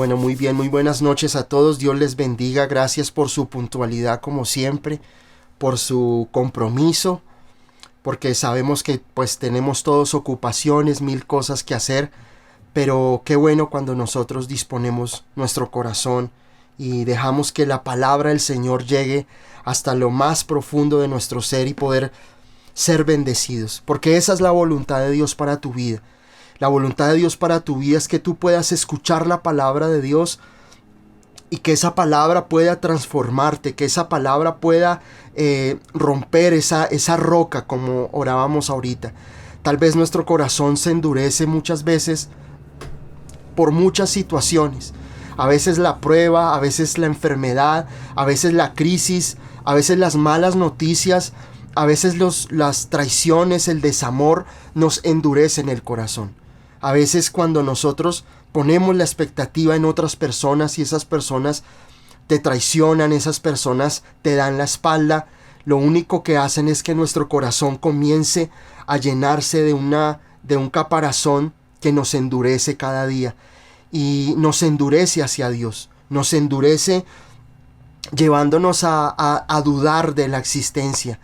Bueno, muy bien, muy buenas noches a todos. Dios les bendiga. Gracias por su puntualidad como siempre, por su compromiso, porque sabemos que pues tenemos todos ocupaciones, mil cosas que hacer, pero qué bueno cuando nosotros disponemos nuestro corazón y dejamos que la palabra del Señor llegue hasta lo más profundo de nuestro ser y poder ser bendecidos, porque esa es la voluntad de Dios para tu vida. La voluntad de Dios para tu vida es que tú puedas escuchar la palabra de Dios y que esa palabra pueda transformarte, que esa palabra pueda romper esa roca como orábamos ahorita. Tal vez nuestro corazón se endurece muchas veces por muchas situaciones. A veces la prueba, a veces la enfermedad, a veces la crisis, a veces las malas noticias, a veces las traiciones, el desamor nos endurecen el corazón. A veces cuando nosotros ponemos la expectativa en otras personas y esas personas te traicionan, esas personas te dan la espalda, lo único que hacen es que nuestro corazón comience a llenarse de un caparazón que nos endurece cada día y nos endurece hacia Dios, nos endurece llevándonos a dudar de la existencia,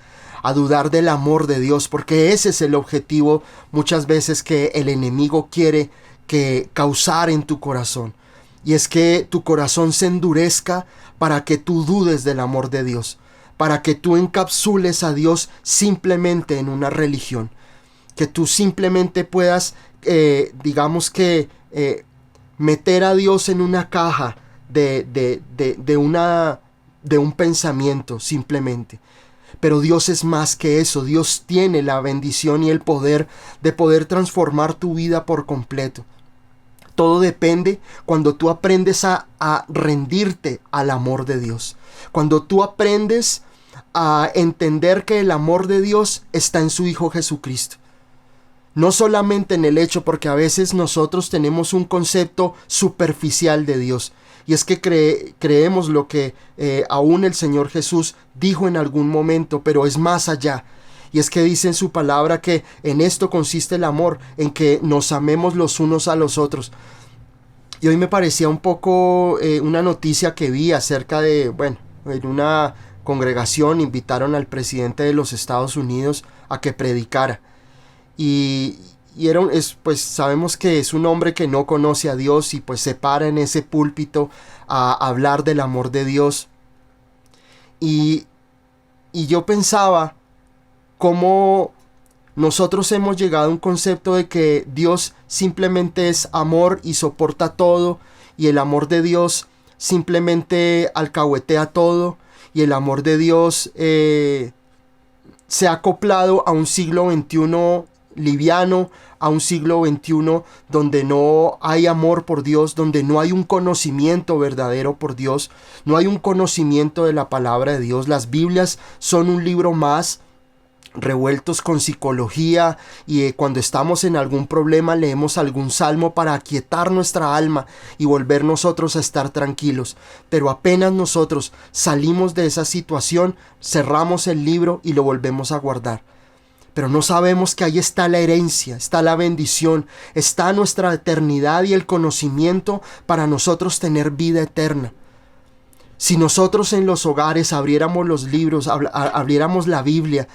a dudar del amor de Dios, porque ese es el objetivo muchas veces que el enemigo quiere que causar en tu corazón, y es que tu corazón se endurezca para que tú dudes del amor de Dios, para que tú encapsules a Dios simplemente en una religión, que tú simplemente puedas, meter a Dios en una caja de un pensamiento simplemente. Pero Dios es más que eso. Dios tiene la bendición y el poder de poder transformar tu vida por completo. Todo depende cuando tú aprendes a rendirte al amor de Dios. Cuando tú aprendes a entender que el amor de Dios está en su Hijo Jesucristo. No solamente en el hecho, porque a veces nosotros tenemos un concepto superficial de Dios. Y es que creemos lo que aún el Señor Jesús dijo en algún momento, pero es más allá. Y es que dice en su palabra que en esto consiste el amor, en que nos amemos los unos a los otros. Y hoy me parecía un poco una noticia que vi acerca de, en una congregación invitaron al presidente de los Estados Unidos a que predicara. Y pues sabemos que es un hombre que no conoce a Dios y pues se para en ese púlpito a hablar del amor de Dios. Y yo pensaba cómo nosotros hemos llegado a un concepto de que Dios simplemente es amor y soporta todo, y el amor de Dios simplemente alcahuetea todo, y el amor de Dios se ha acoplado a un siglo XXI liviano, a un siglo XXI donde no hay amor por Dios, donde no hay un conocimiento verdadero por Dios, no hay un conocimiento de la palabra de Dios. Las Biblias son un libro más revueltos con psicología, y cuando estamos en algún problema leemos algún salmo para aquietar nuestra alma y volver nosotros a estar tranquilos. Pero apenas nosotros salimos de esa situación, cerramos el libro y lo volvemos a guardar. Pero no sabemos que ahí está la herencia, está la bendición, está nuestra eternidad y el conocimiento para nosotros tener vida eterna. Si nosotros en los hogares abriéramos los libros, abriéramos la Biblia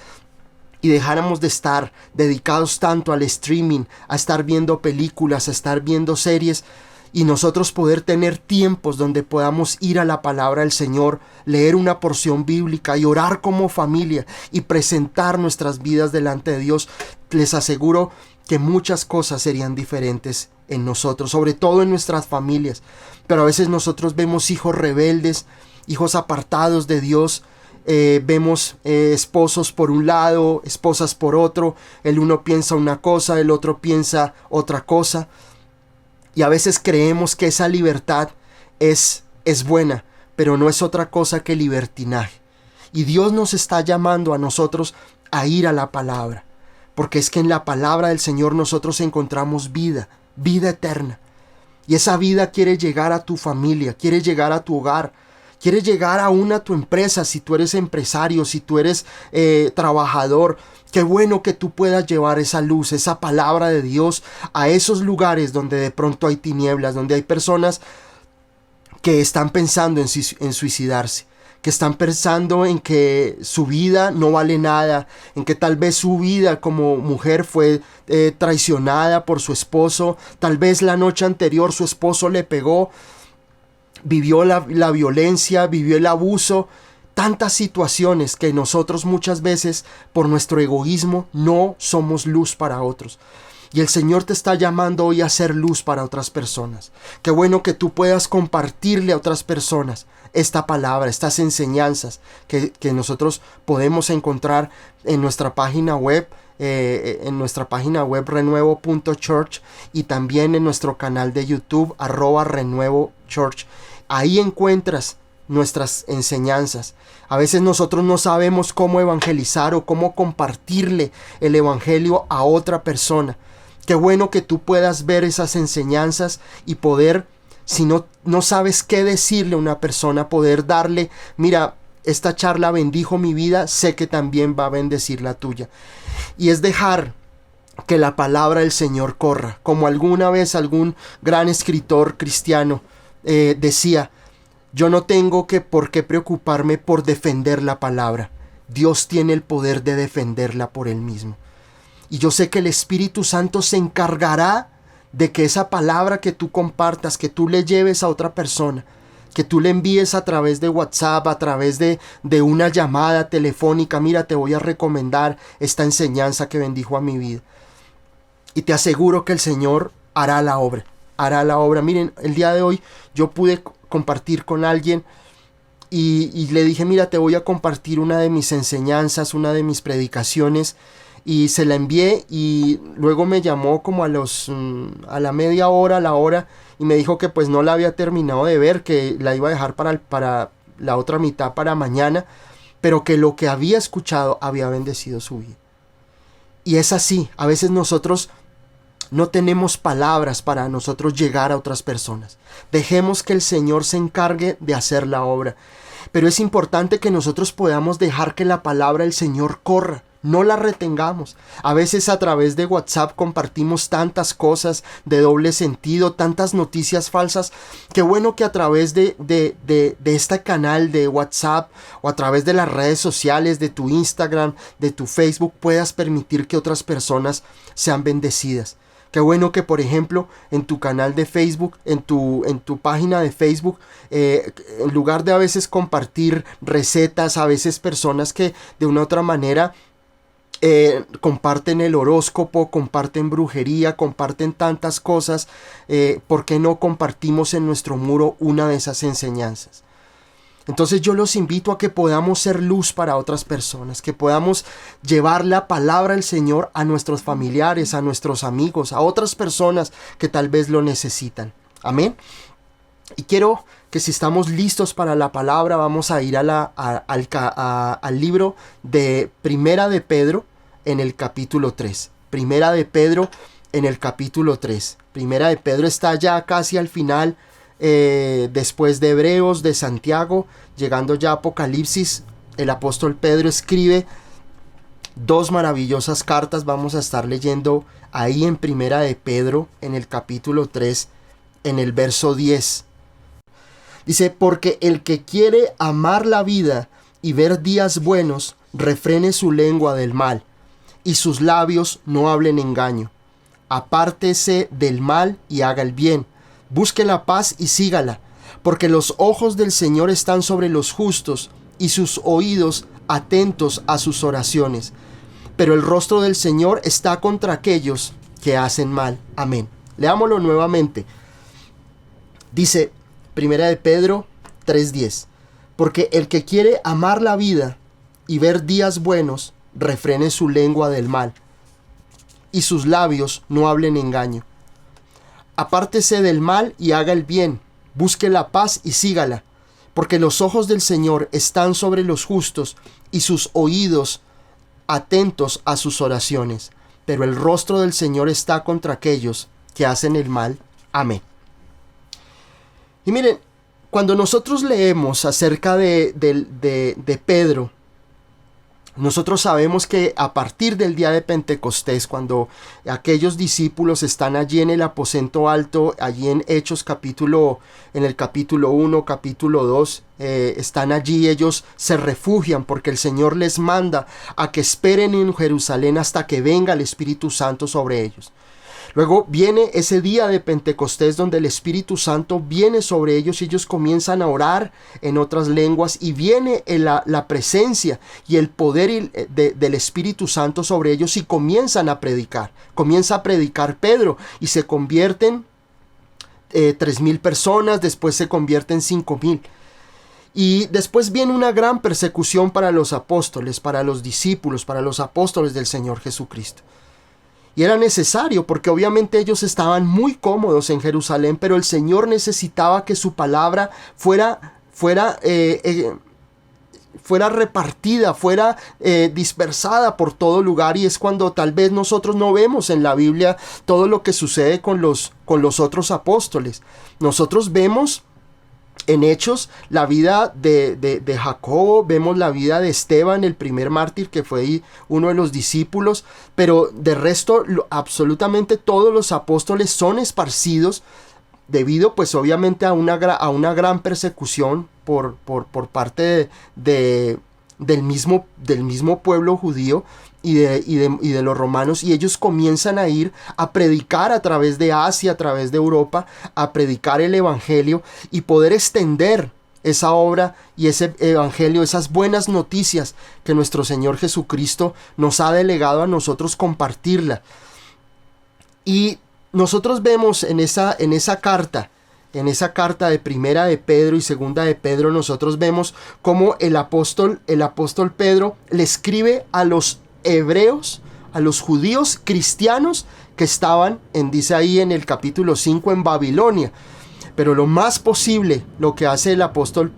y dejáramos de estar dedicados tanto al streaming, a estar viendo películas, a estar viendo series, y nosotros poder tener tiempos donde podamos ir a la palabra del Señor, leer una porción bíblica y orar como familia y presentar nuestras vidas delante de Dios, les aseguro que muchas cosas serían diferentes en nosotros, sobre todo en nuestras familias. Pero a veces nosotros vemos hijos rebeldes, hijos apartados de Dios. Vemos esposos por un lado, esposas por otro. El uno piensa una cosa, el otro piensa otra cosa. Y a veces creemos que esa libertad es buena, pero no es otra cosa que libertinaje. Y Dios nos está llamando a nosotros a ir a la palabra, porque es que en la palabra del Señor nosotros encontramos vida eterna. Y esa vida quiere llegar a tu familia, quiere llegar a tu hogar, quiere llegar aún a tu empresa, si tú eres empresario, si tú eres trabajador. Qué bueno que tú puedas llevar esa luz, esa palabra de Dios a esos lugares donde de pronto hay tinieblas, donde hay personas que están pensando en suicidarse, que están pensando en que su vida no vale nada, en que tal vez su vida como mujer fue traicionada por su esposo, tal vez la noche anterior su esposo le pegó, vivió la violencia, vivió el abuso, tantas situaciones que nosotros muchas veces por nuestro egoísmo no somos luz para otros. Y el Señor te está llamando hoy a ser luz para otras personas. Qué bueno que tú puedas compartirle a otras personas esta palabra, estas enseñanzas que nosotros podemos encontrar en nuestra página web, renuevo.church, y también en nuestro canal de YouTube, @renuevochurch. Ahí encuentras nuestras enseñanzas. A veces nosotros no sabemos cómo evangelizar o cómo compartirle el evangelio a otra persona. Qué bueno que tú puedas ver esas enseñanzas y poder, si no sabes qué decirle a una persona, poder darle, mira, esta charla bendijo mi vida, sé que también va a bendecir la tuya. Y es dejar que la palabra del Señor corra. Como alguna vez algún gran escritor cristiano decía, yo no tengo por qué preocuparme por defender la palabra. Dios tiene el poder de defenderla por Él mismo. Y yo sé que el Espíritu Santo se encargará de que esa palabra que tú compartas, que tú le lleves a otra persona, que tú le envíes a través de WhatsApp, a través de una llamada telefónica, mira, te voy a recomendar esta enseñanza que bendijo a mi vida. Y te aseguro que el Señor hará la obra, hará la obra. Miren, el día de hoy yo pude compartir con alguien y le dije, mira, te voy a compartir una de mis enseñanzas, una de mis predicaciones, y se la envié y luego me llamó como a la media hora, a la hora, y me dijo que pues no la había terminado de ver, que la iba a dejar para la otra mitad para mañana, pero que lo que había escuchado había bendecido su vida. Y es así, a veces nosotros no tenemos palabras para nosotros llegar a otras personas. Dejemos que el Señor se encargue de hacer la obra. Pero es importante que nosotros podamos dejar que la palabra del Señor corra. No la retengamos. A veces a través de WhatsApp compartimos tantas cosas de doble sentido, tantas noticias falsas. Qué bueno que a través de este canal de WhatsApp o a través de las redes sociales, de tu Instagram, de tu Facebook, puedas permitir que otras personas sean bendecidas. Qué bueno que, por ejemplo, en tu canal de Facebook, en tu página de Facebook, en lugar de a veces compartir recetas, a veces personas que de una u otra manera comparten el horóscopo, comparten brujería, comparten tantas cosas, ¿por qué no compartimos en nuestro muro una de esas enseñanzas? Entonces yo los invito a que podamos ser luz para otras personas, que podamos llevar la palabra del Señor a nuestros familiares, a nuestros amigos, a otras personas que tal vez lo necesitan. Amén. Y quiero que si estamos listos para la palabra, vamos a ir al libro de Primera de Pedro en el capítulo 3. Primera de Pedro en el capítulo 3. Primera de Pedro está ya casi al final, después de Hebreos, de Santiago, llegando ya a Apocalipsis. El apóstol Pedro escribe dos maravillosas cartas. Vamos a estar leyendo ahí en Primera de Pedro en el capítulo 3, en el verso 10. Dice, porque el que quiere amar la vida y ver días buenos, refrene su lengua del mal, y sus labios no hablen engaño. Apártese del mal y haga el bien. Busque la paz y sígala, porque los ojos del Señor están sobre los justos, y sus oídos atentos a sus oraciones. Pero el rostro del Señor está contra aquellos que hacen mal. Amén. Leámoslo nuevamente. Dice, Primera de Pedro 3:10, porque el que quiere amar la vida y ver días buenos, refrene su lengua del mal, y sus labios no hablen engaño. Apártese del mal y haga el bien, busque la paz y sígala, porque los ojos del Señor están sobre los justos, y sus oídos atentos a sus oraciones, pero el rostro del Señor está contra aquellos que hacen el mal. Amén. Y miren, cuando nosotros leemos acerca de Pedro, Nosotros sabemos que a partir del día de Pentecostés, cuando aquellos discípulos están allí en el aposento alto, allí en Hechos en el capítulo 1, capítulo 2, están allí, ellos se refugian porque el Señor les manda a que esperen en Jerusalén hasta que venga el Espíritu Santo sobre ellos. Luego viene ese día de Pentecostés donde el Espíritu Santo viene sobre ellos y ellos comienzan a orar en otras lenguas y viene la presencia y el poder del Espíritu Santo sobre ellos y comienzan a predicar. Comienza a predicar Pedro y se convierten 3,000 personas, después se convierten 5,000. Y después viene una gran persecución para los apóstoles, para los discípulos, para los apóstoles del Señor Jesucristo. Y era necesario porque obviamente ellos estaban muy cómodos en Jerusalén, pero el Señor necesitaba que su palabra fuera repartida, fuera dispersada por todo lugar. Y es cuando tal vez nosotros no vemos en la Biblia todo lo que sucede con los otros apóstoles. Nosotros vemos en Hechos la vida de Jacobo, vemos la vida de Esteban, el primer mártir que fue uno de los discípulos, pero de resto absolutamente todos los apóstoles son esparcidos debido pues obviamente a una gran persecución por parte del mismo pueblo judío y de los romanos, y ellos comienzan a ir a predicar a través de Asia, a través de Europa, a predicar el evangelio y poder extender esa obra y ese evangelio, esas buenas noticias que nuestro Señor Jesucristo nos ha delegado a nosotros compartirla. Y nosotros vemos en esa carta de primera de Pedro y segunda de Pedro, nosotros vemos cómo el apóstol Pedro le escribe a los hebreos, a los judíos cristianos que estaban, dice ahí en el capítulo 5, en Babilonia. Pero lo más posible, lo que hace el apóstol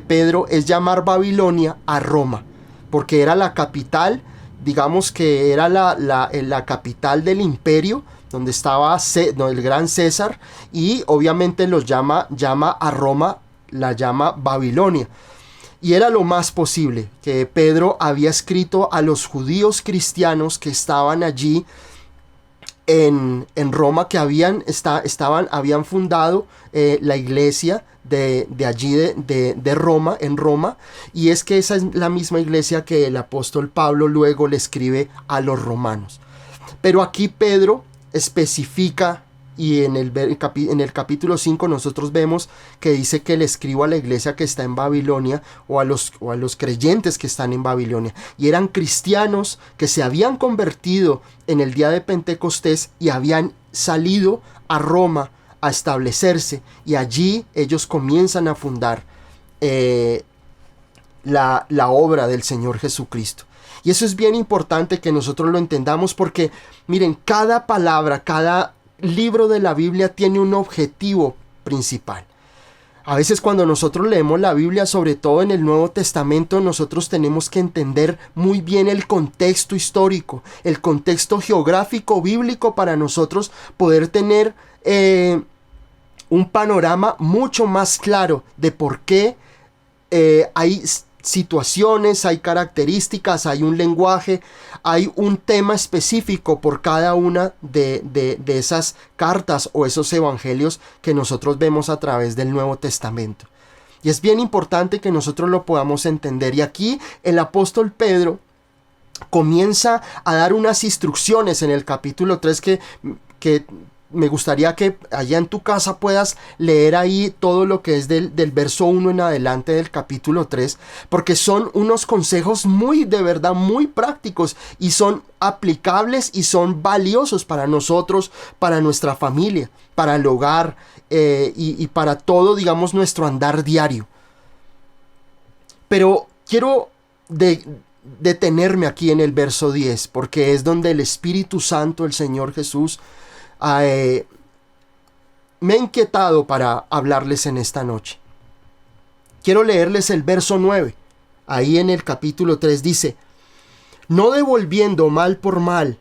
Pedro es llamar Babilonia a Roma, porque era la capital, digamos que era la capital del imperio, donde estaba el gran César, y obviamente los llama a Roma, la llama Babilonia. Y era lo más posible que Pedro había escrito a los judíos cristianos que estaban allí en Roma, que habían fundado la iglesia de allí de Roma, en Roma, y es que esa es la misma iglesia que el apóstol Pablo luego le escribe a los romanos. Pero aquí Pedro especifica, y en el capítulo 5 nosotros vemos que dice que le escribo a la iglesia que está en Babilonia, o a los creyentes que están en Babilonia, y eran cristianos que se habían convertido en el día de Pentecostés y habían salido a Roma a establecerse, y allí ellos comienzan a fundar la obra del Señor Jesucristo. Y eso es bien importante que nosotros lo entendamos, porque miren, cada palabra, cada libro de la Biblia tiene un objetivo principal. A veces cuando nosotros leemos la Biblia, sobre todo en el Nuevo Testamento, nosotros tenemos que entender muy bien el contexto histórico, el contexto geográfico bíblico, para nosotros poder tener un panorama mucho más claro de por qué hay situaciones, hay características, hay un lenguaje, hay un tema específico por cada una de esas cartas o esos evangelios que nosotros vemos a través del Nuevo Testamento. Y es bien importante que nosotros lo podamos entender. Y aquí el apóstol Pedro comienza a dar unas instrucciones en el capítulo 3 que me gustaría que allá en tu casa puedas leer ahí todo lo que es del verso 1 en adelante del capítulo 3, porque son unos consejos de verdad muy prácticos, y son aplicables y son valiosos para nosotros, para nuestra familia, para el hogar y para todo, digamos, nuestro andar diario. Pero quiero detenerme aquí en el verso 10, porque es donde el Espíritu Santo, el Señor Jesús, me ha inquietado para hablarles en esta noche. Quiero leerles el verso 9. Ahí en el capítulo 3 dice: no devolviendo mal por mal,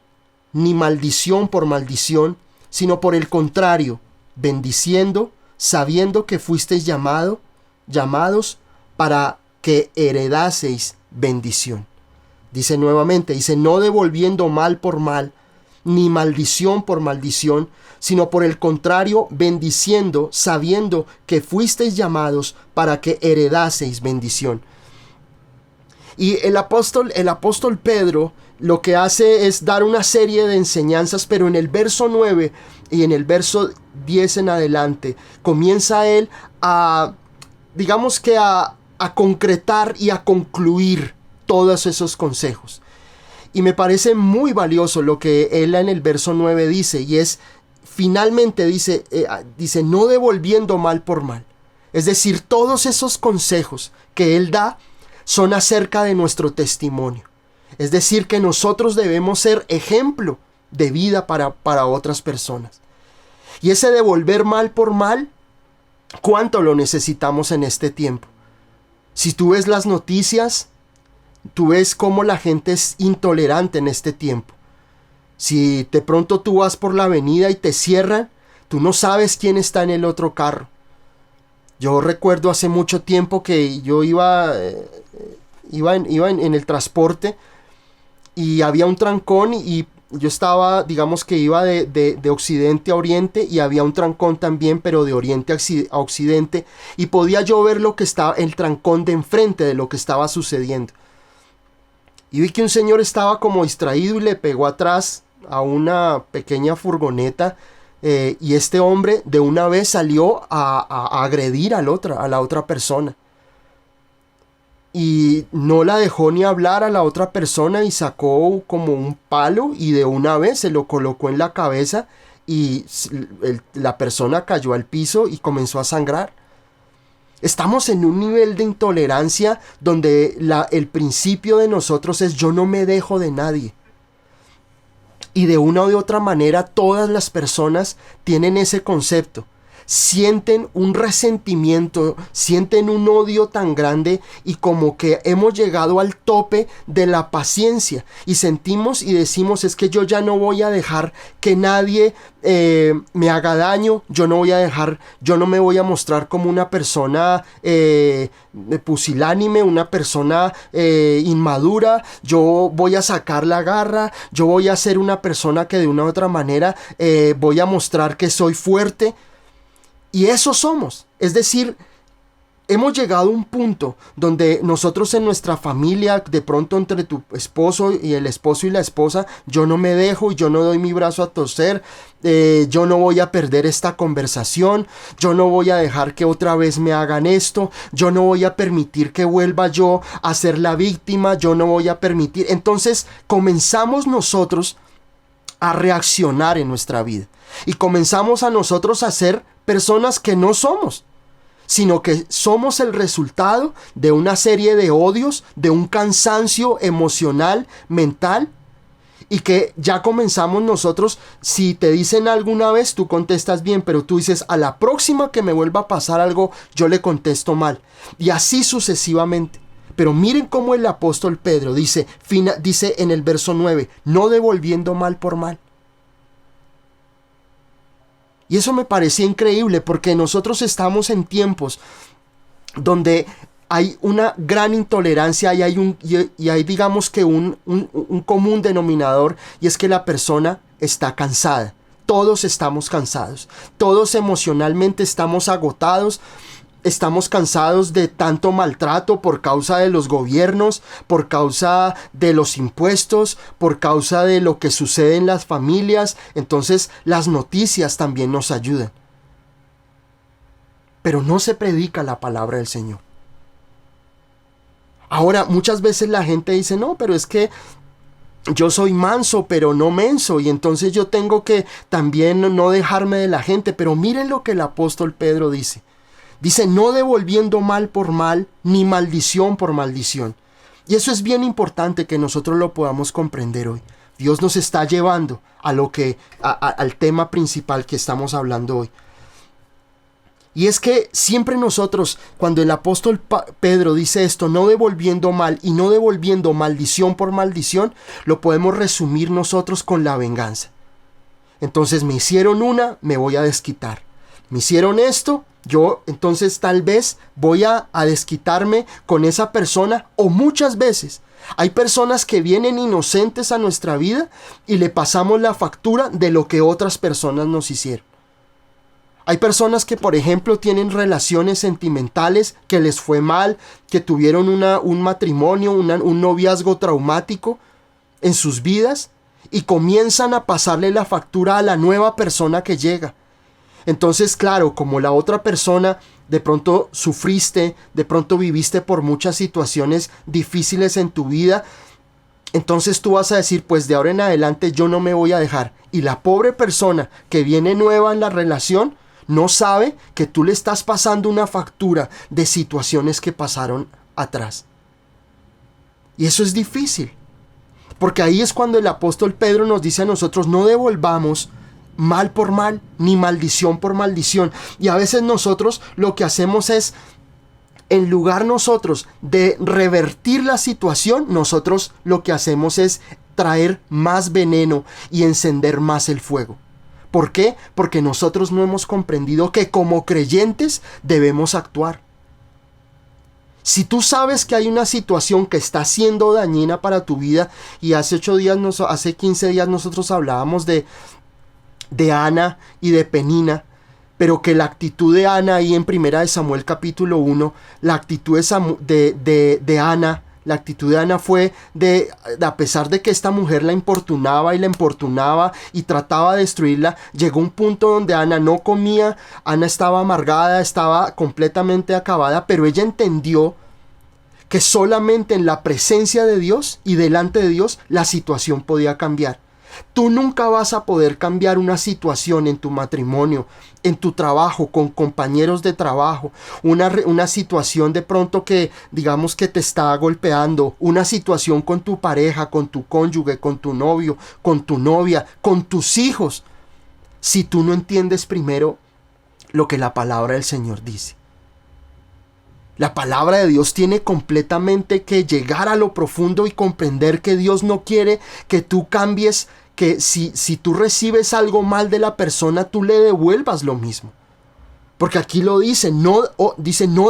ni maldición por maldición, sino por el contrario, bendiciendo, sabiendo que fuisteis llamados para que heredaseis bendición. Dice nuevamente, dice, no devolviendo mal por mal, ni maldición por maldición, sino por el contrario, bendiciendo, sabiendo que fuisteis llamados para que heredaseis bendición. Y el apóstol Pedro lo que hace es dar una serie de enseñanzas, pero en el verso 9 y en el verso 10 en adelante, comienza él a, digamos que a concretar y a concluir todos esos consejos. Y me parece muy valioso lo que él en el verso 9 dice, y es, finalmente dice, no devolviendo mal por mal. Es decir, todos esos consejos que él da son acerca de nuestro testimonio. Es decir, que nosotros debemos ser ejemplo de vida para otras personas. Y ese devolver mal por mal, ¿cuánto lo necesitamos en este tiempo? Si tú ves las noticias, tú ves cómo la gente es intolerante en este tiempo. Si de pronto tú vas por la avenida y te cierran, tú no sabes quién está en el otro carro. Yo recuerdo hace mucho tiempo que yo iba en el transporte y había un trancón y yo estaba, digamos que iba de occidente a oriente y había un trancón también, pero de oriente a occidente, y podía yo ver lo que estaba, el trancón de enfrente de lo que estaba sucediendo. Y vi que un señor estaba como distraído y le pegó atrás a una pequeña furgoneta, y este hombre de una vez salió a agredir a la otra persona. Y no la dejó ni hablar a la otra persona y sacó como un palo y de una vez se lo colocó en la cabeza y la persona cayó al piso y comenzó a sangrar. Estamos en un nivel de intolerancia donde el principio de nosotros es yo no me dejo de nadie. Y de una u otra manera todas las personas tienen ese concepto. Sienten un resentimiento, sienten un odio tan grande y como que hemos llegado al tope de la paciencia y sentimos y decimos es que yo ya no voy a dejar que nadie me haga daño, yo no me voy a mostrar como una persona pusilánime, una persona inmadura, yo voy a sacar la garra, yo voy a ser una persona que de una u otra manera voy a mostrar que soy fuerte. Y eso somos, es decir, hemos llegado a un punto donde nosotros en nuestra familia, de pronto entre tu esposo y el esposo y la esposa, yo no me dejo y yo no doy mi brazo a torcer, yo no voy a perder esta conversación, yo no voy a dejar que otra vez me hagan esto, yo no voy a permitir que vuelva yo a ser la víctima, yo no voy a permitir. Entonces comenzamos nosotros a reaccionar en nuestra vida y comenzamos a nosotros a ser personas que no somos, sino que somos el resultado de una serie de odios, de un cansancio emocional, mental, y que ya comenzamos nosotros, si te dicen alguna vez, tú contestas bien, pero tú dices, a la próxima que me vuelva a pasar algo, yo le contesto mal, y así sucesivamente. Pero miren cómo el apóstol Pedro dice en el verso 9, no devolviendo mal por mal. Y eso me parecía increíble porque nosotros estamos en tiempos donde hay una gran intolerancia y hay digamos que un común denominador, y es que la persona está cansada. Todos estamos cansados, todos emocionalmente estamos agotados. Estamos cansados de tanto maltrato por causa de los gobiernos, por causa de los impuestos, por causa de lo que sucede en las familias. Entonces las noticias también nos ayudan. Pero no se predica la palabra del Señor. Ahora, muchas veces la gente dice, no, pero es que yo soy manso, pero no menso, y entonces yo tengo que también no dejarme de la gente. Pero miren lo que el apóstol Pedro dice. Dice, no devolviendo mal por mal, ni maldición por maldición. Y eso es bien importante que nosotros lo podamos comprender hoy. Dios nos está llevando al tema principal que estamos hablando hoy. Y es que siempre nosotros, cuando el apóstol Pedro dice esto, no devolviendo mal y no devolviendo maldición por maldición, lo podemos resumir nosotros con la venganza. Entonces me hicieron una, me voy a desquitar. Me hicieron esto, yo entonces tal vez voy a desquitarme con esa persona, o muchas veces Hay personas que vienen inocentes a nuestra vida y le pasamos la factura de lo que otras personas nos hicieron. Hay personas que, por ejemplo, tienen relaciones sentimentales que les fue mal, que tuvieron un matrimonio, un noviazgo traumático en sus vidas y comienzan a pasarle la factura a la nueva persona que llega. Entonces, claro, como la otra persona de pronto sufriste, de pronto viviste por muchas situaciones difíciles en tu vida, entonces tú vas a decir, pues de ahora en adelante yo no me voy a dejar. Y la pobre persona que viene nueva en la relación no sabe que tú le estás pasando una factura de situaciones que pasaron atrás. Y eso es difícil, porque ahí es cuando el apóstol Pedro nos dice a nosotros, no devolvamos mal por mal, ni maldición por maldición. Y a veces nosotros lo que hacemos es, en lugar nosotros de revertir la situación, nosotros lo que hacemos es traer más veneno y encender más el fuego. ¿Por qué? Porque nosotros no hemos comprendido que como creyentes debemos actuar. Si tú sabes que hay una situación que está siendo dañina para tu vida, y hace 15 días nosotros hablábamos de Ana y de Penina, pero que la actitud de Ana ahí en 1 Samuel capítulo 1, la actitud de Ana, la actitud de Ana fue a pesar de que esta mujer la importunaba y trataba de destruirla, llegó un punto donde Ana no comía, Ana estaba amargada, estaba completamente acabada, pero ella entendió que solamente en la presencia de Dios y delante de Dios la situación podía cambiar. Tú nunca vas a poder cambiar una situación en tu matrimonio, en tu trabajo, con compañeros de trabajo, una situación de pronto que digamos que te está golpeando, una situación con tu pareja, con tu cónyuge, con tu novio, con tu novia, con tus hijos, si tú no entiendes primero lo que la palabra del Señor dice. La palabra de Dios tiene completamente que llegar a lo profundo y comprender que Dios no quiere que tú cambies, que si tú recibes algo mal de la persona, tú le devuelvas lo mismo. Porque aquí lo dice, no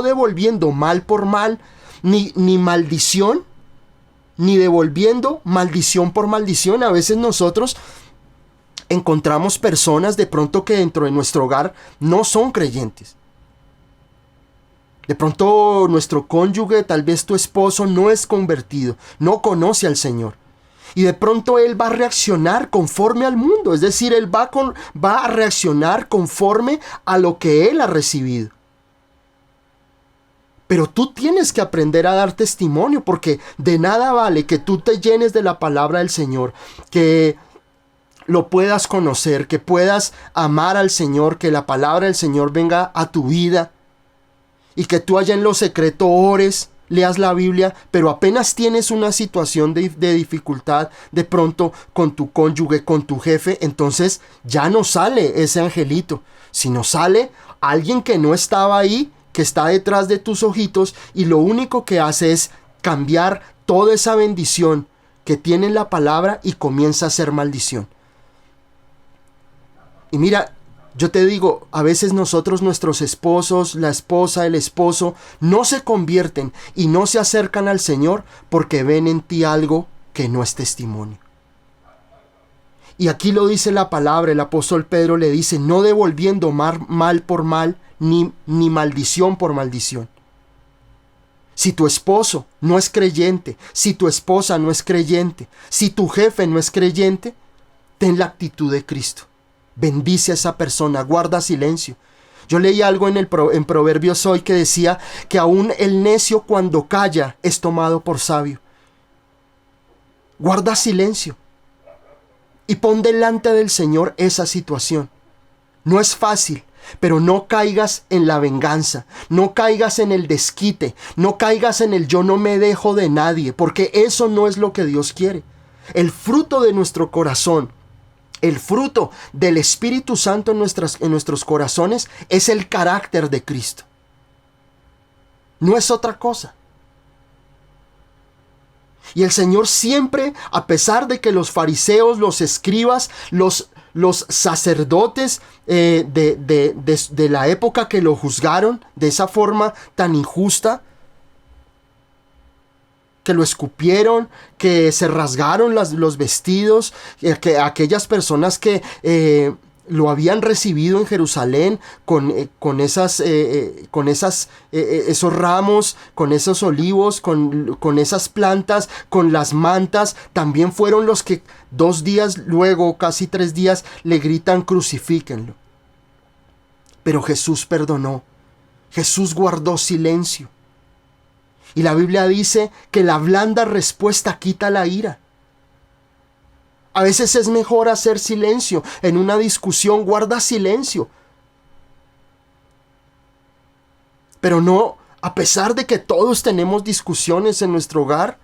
devolviendo mal por mal, ni maldición, ni devolviendo maldición por maldición. A veces nosotros encontramos personas de pronto que dentro de nuestro hogar no son creyentes. De pronto nuestro cónyuge, tal vez tu esposo, no es convertido, no conoce al Señor. Y de pronto él va a reaccionar conforme al mundo, es decir, él va a reaccionar conforme a lo que él ha recibido. Pero tú tienes que aprender a dar testimonio, porque de nada vale que tú te llenes de la palabra del Señor, que lo puedas conocer, que puedas amar al Señor, que la palabra del Señor venga a tu vida, y que tú allá en lo secreto ores, leas la Biblia, pero apenas tienes una situación de dificultad de pronto con tu cónyuge, con tu jefe, entonces ya no sale ese angelito, sino sale alguien que no estaba ahí, que está detrás de tus ojitos, y lo único que hace es cambiar toda esa bendición que tiene la palabra y comienza a ser maldición. Y mira, yo te digo, a veces nosotros, nuestros esposos, la esposa, el esposo, no se convierten y no se acercan al Señor porque ven en ti algo que no es testimonio. Y aquí lo dice la palabra, el apóstol Pedro le dice, no devolviendo mal por mal, ni maldición por maldición. Si tu esposo no es creyente, si tu esposa no es creyente, si tu jefe no es creyente, ten la actitud de Cristo. Bendice a esa persona, guarda silencio. Yo leí algo en Proverbios hoy que decía que aún el necio cuando calla es tomado por sabio. Guarda silencio y pon delante del Señor esa situación. No es fácil, pero no caigas en la venganza, no caigas en el desquite, no caigas en el yo no me dejo de nadie, porque eso no es lo que Dios quiere. El fruto de nuestro corazón, el fruto del Espíritu Santo en nuestros corazones es el carácter de Cristo. No es otra cosa. Y el Señor siempre, a pesar de que los fariseos, los escribas, los sacerdotes de la época que lo juzgaron de esa forma tan injusta, que lo escupieron, que se rasgaron los vestidos, que aquellas personas que lo habían recibido en Jerusalén con esos ramos, con esos olivos, con esas plantas, con las mantas, también fueron los que 2 días luego, casi 3 días, le gritan: crucifíquenlo. Pero Jesús perdonó, Jesús guardó silencio. Y la Biblia dice que la blanda respuesta quita la ira. A veces es mejor hacer silencio. En una discusión, guarda silencio. Pero no, a pesar de que todos tenemos discusiones en nuestro hogar,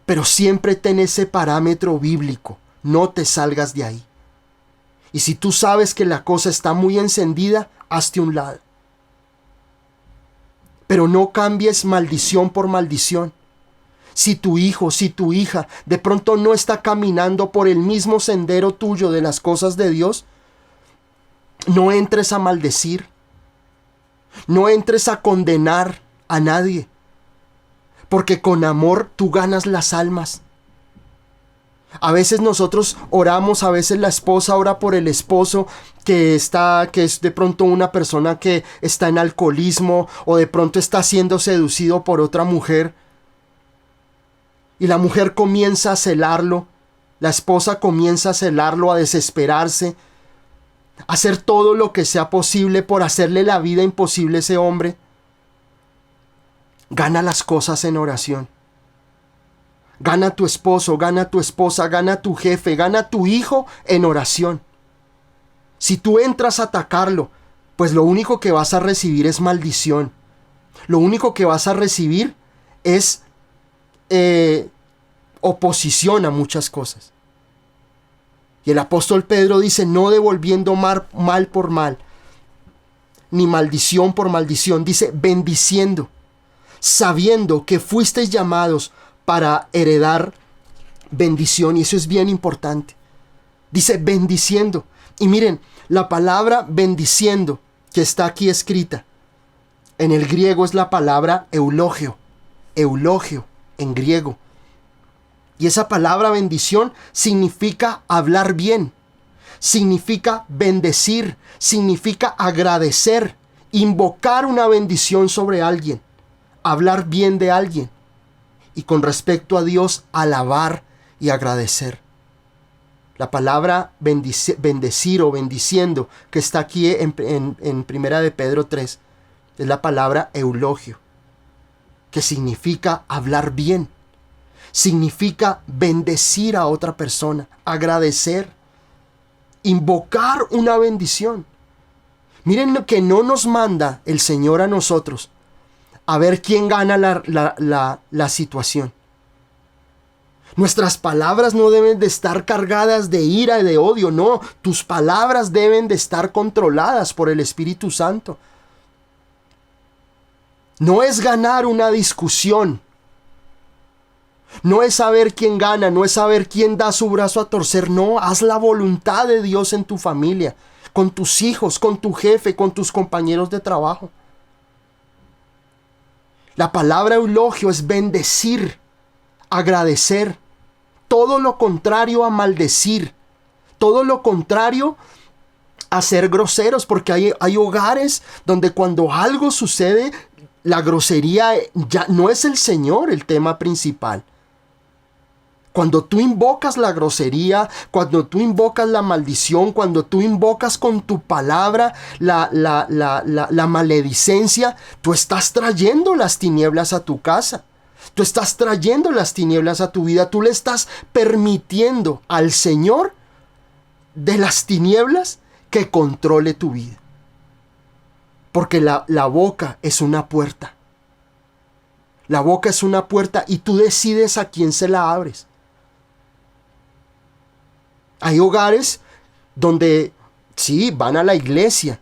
pero siempre ten ese parámetro bíblico. No te salgas de ahí. Y si tú sabes que la cosa está muy encendida, hazte a un lado. Pero no cambies maldición por maldición. Si tu hijo, si tu hija de pronto no está caminando por el mismo sendero tuyo de las cosas de Dios, no entres a maldecir. No entres a condenar a nadie. Porque con amor tú ganas las almas. A veces nosotros oramos, a veces la esposa ora por el esposo que es de pronto una persona que está en alcoholismo o de pronto está siendo seducido por otra mujer. Y la mujer comienza a celarlo, la esposa comienza a celarlo, a desesperarse, a hacer todo lo que sea posible por hacerle la vida imposible a ese hombre. Gana las cosas en oración. Gana a tu esposo, gana a tu esposa, gana a tu jefe, gana a tu hijo en oración. Si tú entras a atacarlo, pues lo único que vas a recibir es maldición. Lo único que vas a recibir es oposición a muchas cosas. Y el apóstol Pedro dice: no devolviendo mal por mal, ni maldición por maldición. Dice: bendiciendo, sabiendo que fuisteis llamados para heredar bendición. Y eso es bien importante. Dice bendiciendo. Y miren, la palabra bendiciendo que está aquí escrita en el griego es la palabra eulogio. Eulogio en griego. Y esa palabra bendición significa hablar bien, significa bendecir, significa agradecer, invocar una bendición sobre alguien, hablar bien de alguien. Y con respecto a Dios, alabar y agradecer. La palabra bendecir o bendiciendo que está aquí en Primera de Pedro 3 es la palabra eulogio, que significa hablar bien, significa bendecir a otra persona, agradecer, invocar una bendición. Miren lo que no nos manda el Señor a nosotros a ver quién gana la situación. Nuestras palabras no deben de estar cargadas de ira y de odio, no. Tus palabras deben de estar controladas por el Espíritu Santo. No es ganar una discusión. No es saber quién gana, no es saber quién da su brazo a torcer. No, haz la voluntad de Dios en tu familia, con tus hijos, con tu jefe, con tus compañeros de trabajo. La palabra eulogio es bendecir, agradecer. Todo lo contrario a maldecir. Todo lo contrario a ser groseros, porque hay hogares donde cuando algo sucede, la grosería ya no es el Señor el tema principal. Cuando tú invocas la grosería, cuando tú invocas la maldición, cuando tú invocas con tu palabra la maledicencia, tú estás trayendo las tinieblas a tu casa. Tú estás trayendo las tinieblas a tu vida. Tú le estás permitiendo al Señor de las tinieblas que controle tu vida. Porque la boca es una puerta. La boca es una puerta y tú decides a quién se la abres. Hay hogares donde sí, van a la iglesia,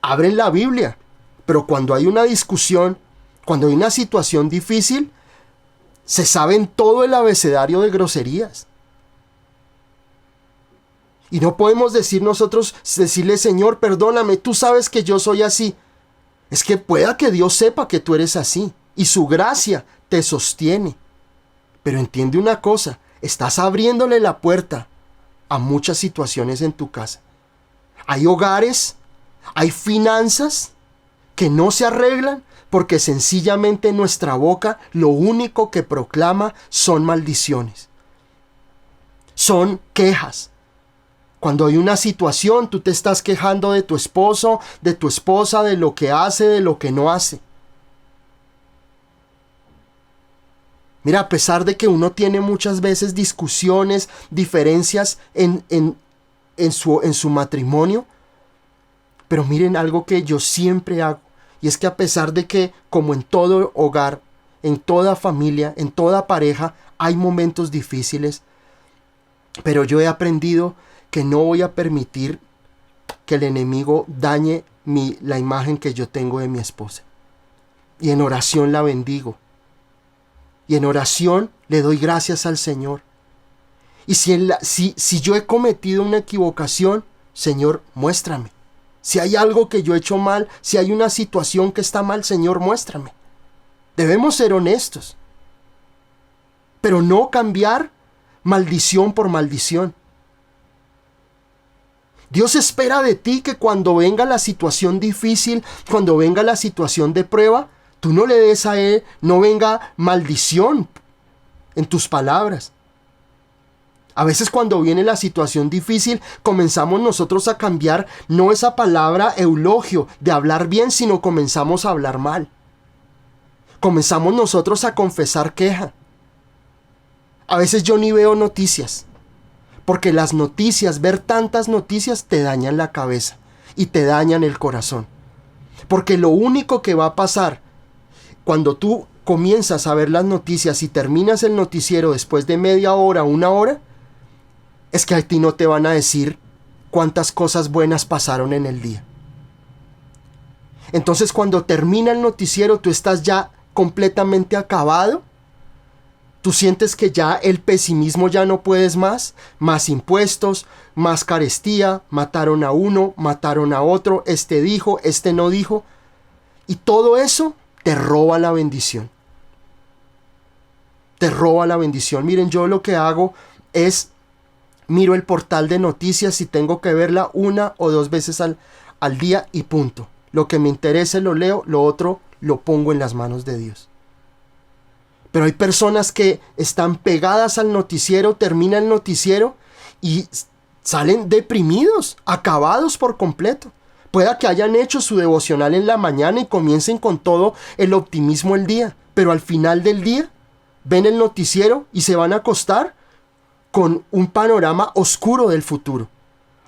abren la Biblia, pero cuando hay una discusión, cuando hay una situación difícil, se saben todo el abecedario de groserías. Y no podemos decirle: Señor, perdóname, tú sabes que yo soy así. Es que pueda que Dios sepa que tú eres así. y su gracia te sostiene. Pero entiende una cosa, estás abriéndole la puerta a muchas situaciones en tu casa. Hay hogares, hay finanzas que no se arreglan porque sencillamente nuestra boca lo único que proclama son maldiciones, son quejas. Cuando hay una situación, tú te estás quejando de tu esposo, de tu esposa, de lo que hace, de lo que no hace. Mira, a pesar de que uno tiene muchas veces discusiones, diferencias en su matrimonio, pero miren algo que yo siempre hago, y es que a pesar de que, como en todo hogar, en toda familia, en toda pareja, hay momentos difíciles, pero yo he aprendido que no voy a permitir que el enemigo dañe la imagen que yo tengo de mi esposa. Y en oración la bendigo. Y en oración le doy gracias al Señor. Y si yo he cometido una equivocación, Señor, muéstrame. Si hay algo que yo he hecho mal, si hay una situación que está mal, Señor, muéstrame. Debemos ser honestos. Pero no cambiar maldición por maldición. Dios espera de ti que cuando venga la situación difícil, cuando venga la situación de prueba, tú no le des a Él, no venga maldición en tus palabras. A veces cuando viene la situación difícil, comenzamos nosotros a cambiar no esa palabra eulogio de hablar bien, sino comenzamos a hablar mal. Comenzamos nosotros a confesar queja. A veces yo ni veo noticias, porque las noticias, ver tantas noticias te dañan la cabeza y te dañan el corazón. Porque lo único que va a pasar cuando tú comienzas a ver las noticias y terminas el noticiero después de media hora, una hora, es que a ti no te van a decir cuántas cosas buenas pasaron en el día. Entonces cuando termina el noticiero tú estás ya completamente acabado. Tú sientes que ya el pesimismo ya no puedes más impuestos, más carestía, mataron a uno, mataron a otro, este dijo, este no dijo. Y todo eso te roba la bendición. Te roba la bendición. Miren, yo lo que hago es miro el portal de noticias y tengo que verla 1 o 2 veces al día y punto. Lo que me interese lo leo, lo otro lo pongo en las manos de Dios. Pero hay personas que están pegadas al noticiero, termina el noticiero y salen deprimidos, acabados por completo. Pueda que hayan hecho su devocional en la mañana y comiencen con todo el optimismo el día, pero al final del día ven el noticiero y se van a acostar con un panorama oscuro del futuro.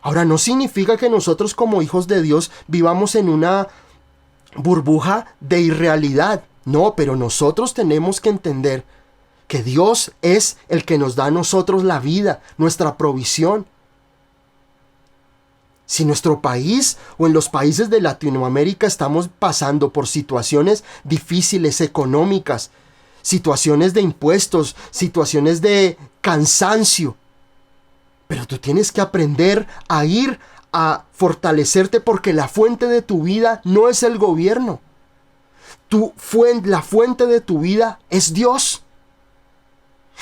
Ahora, no significa que nosotros como hijos de Dios vivamos en una burbuja de irrealidad. No, pero nosotros tenemos que entender que Dios es el que nos da a nosotros la vida, nuestra provisión. Si nuestro país o en los países de Latinoamérica estamos pasando por situaciones difíciles económicas, situaciones de impuestos, situaciones de cansancio, pero tú tienes que aprender a ir a fortalecerte porque la fuente de tu vida no es el gobierno. La fuente de tu vida es Dios.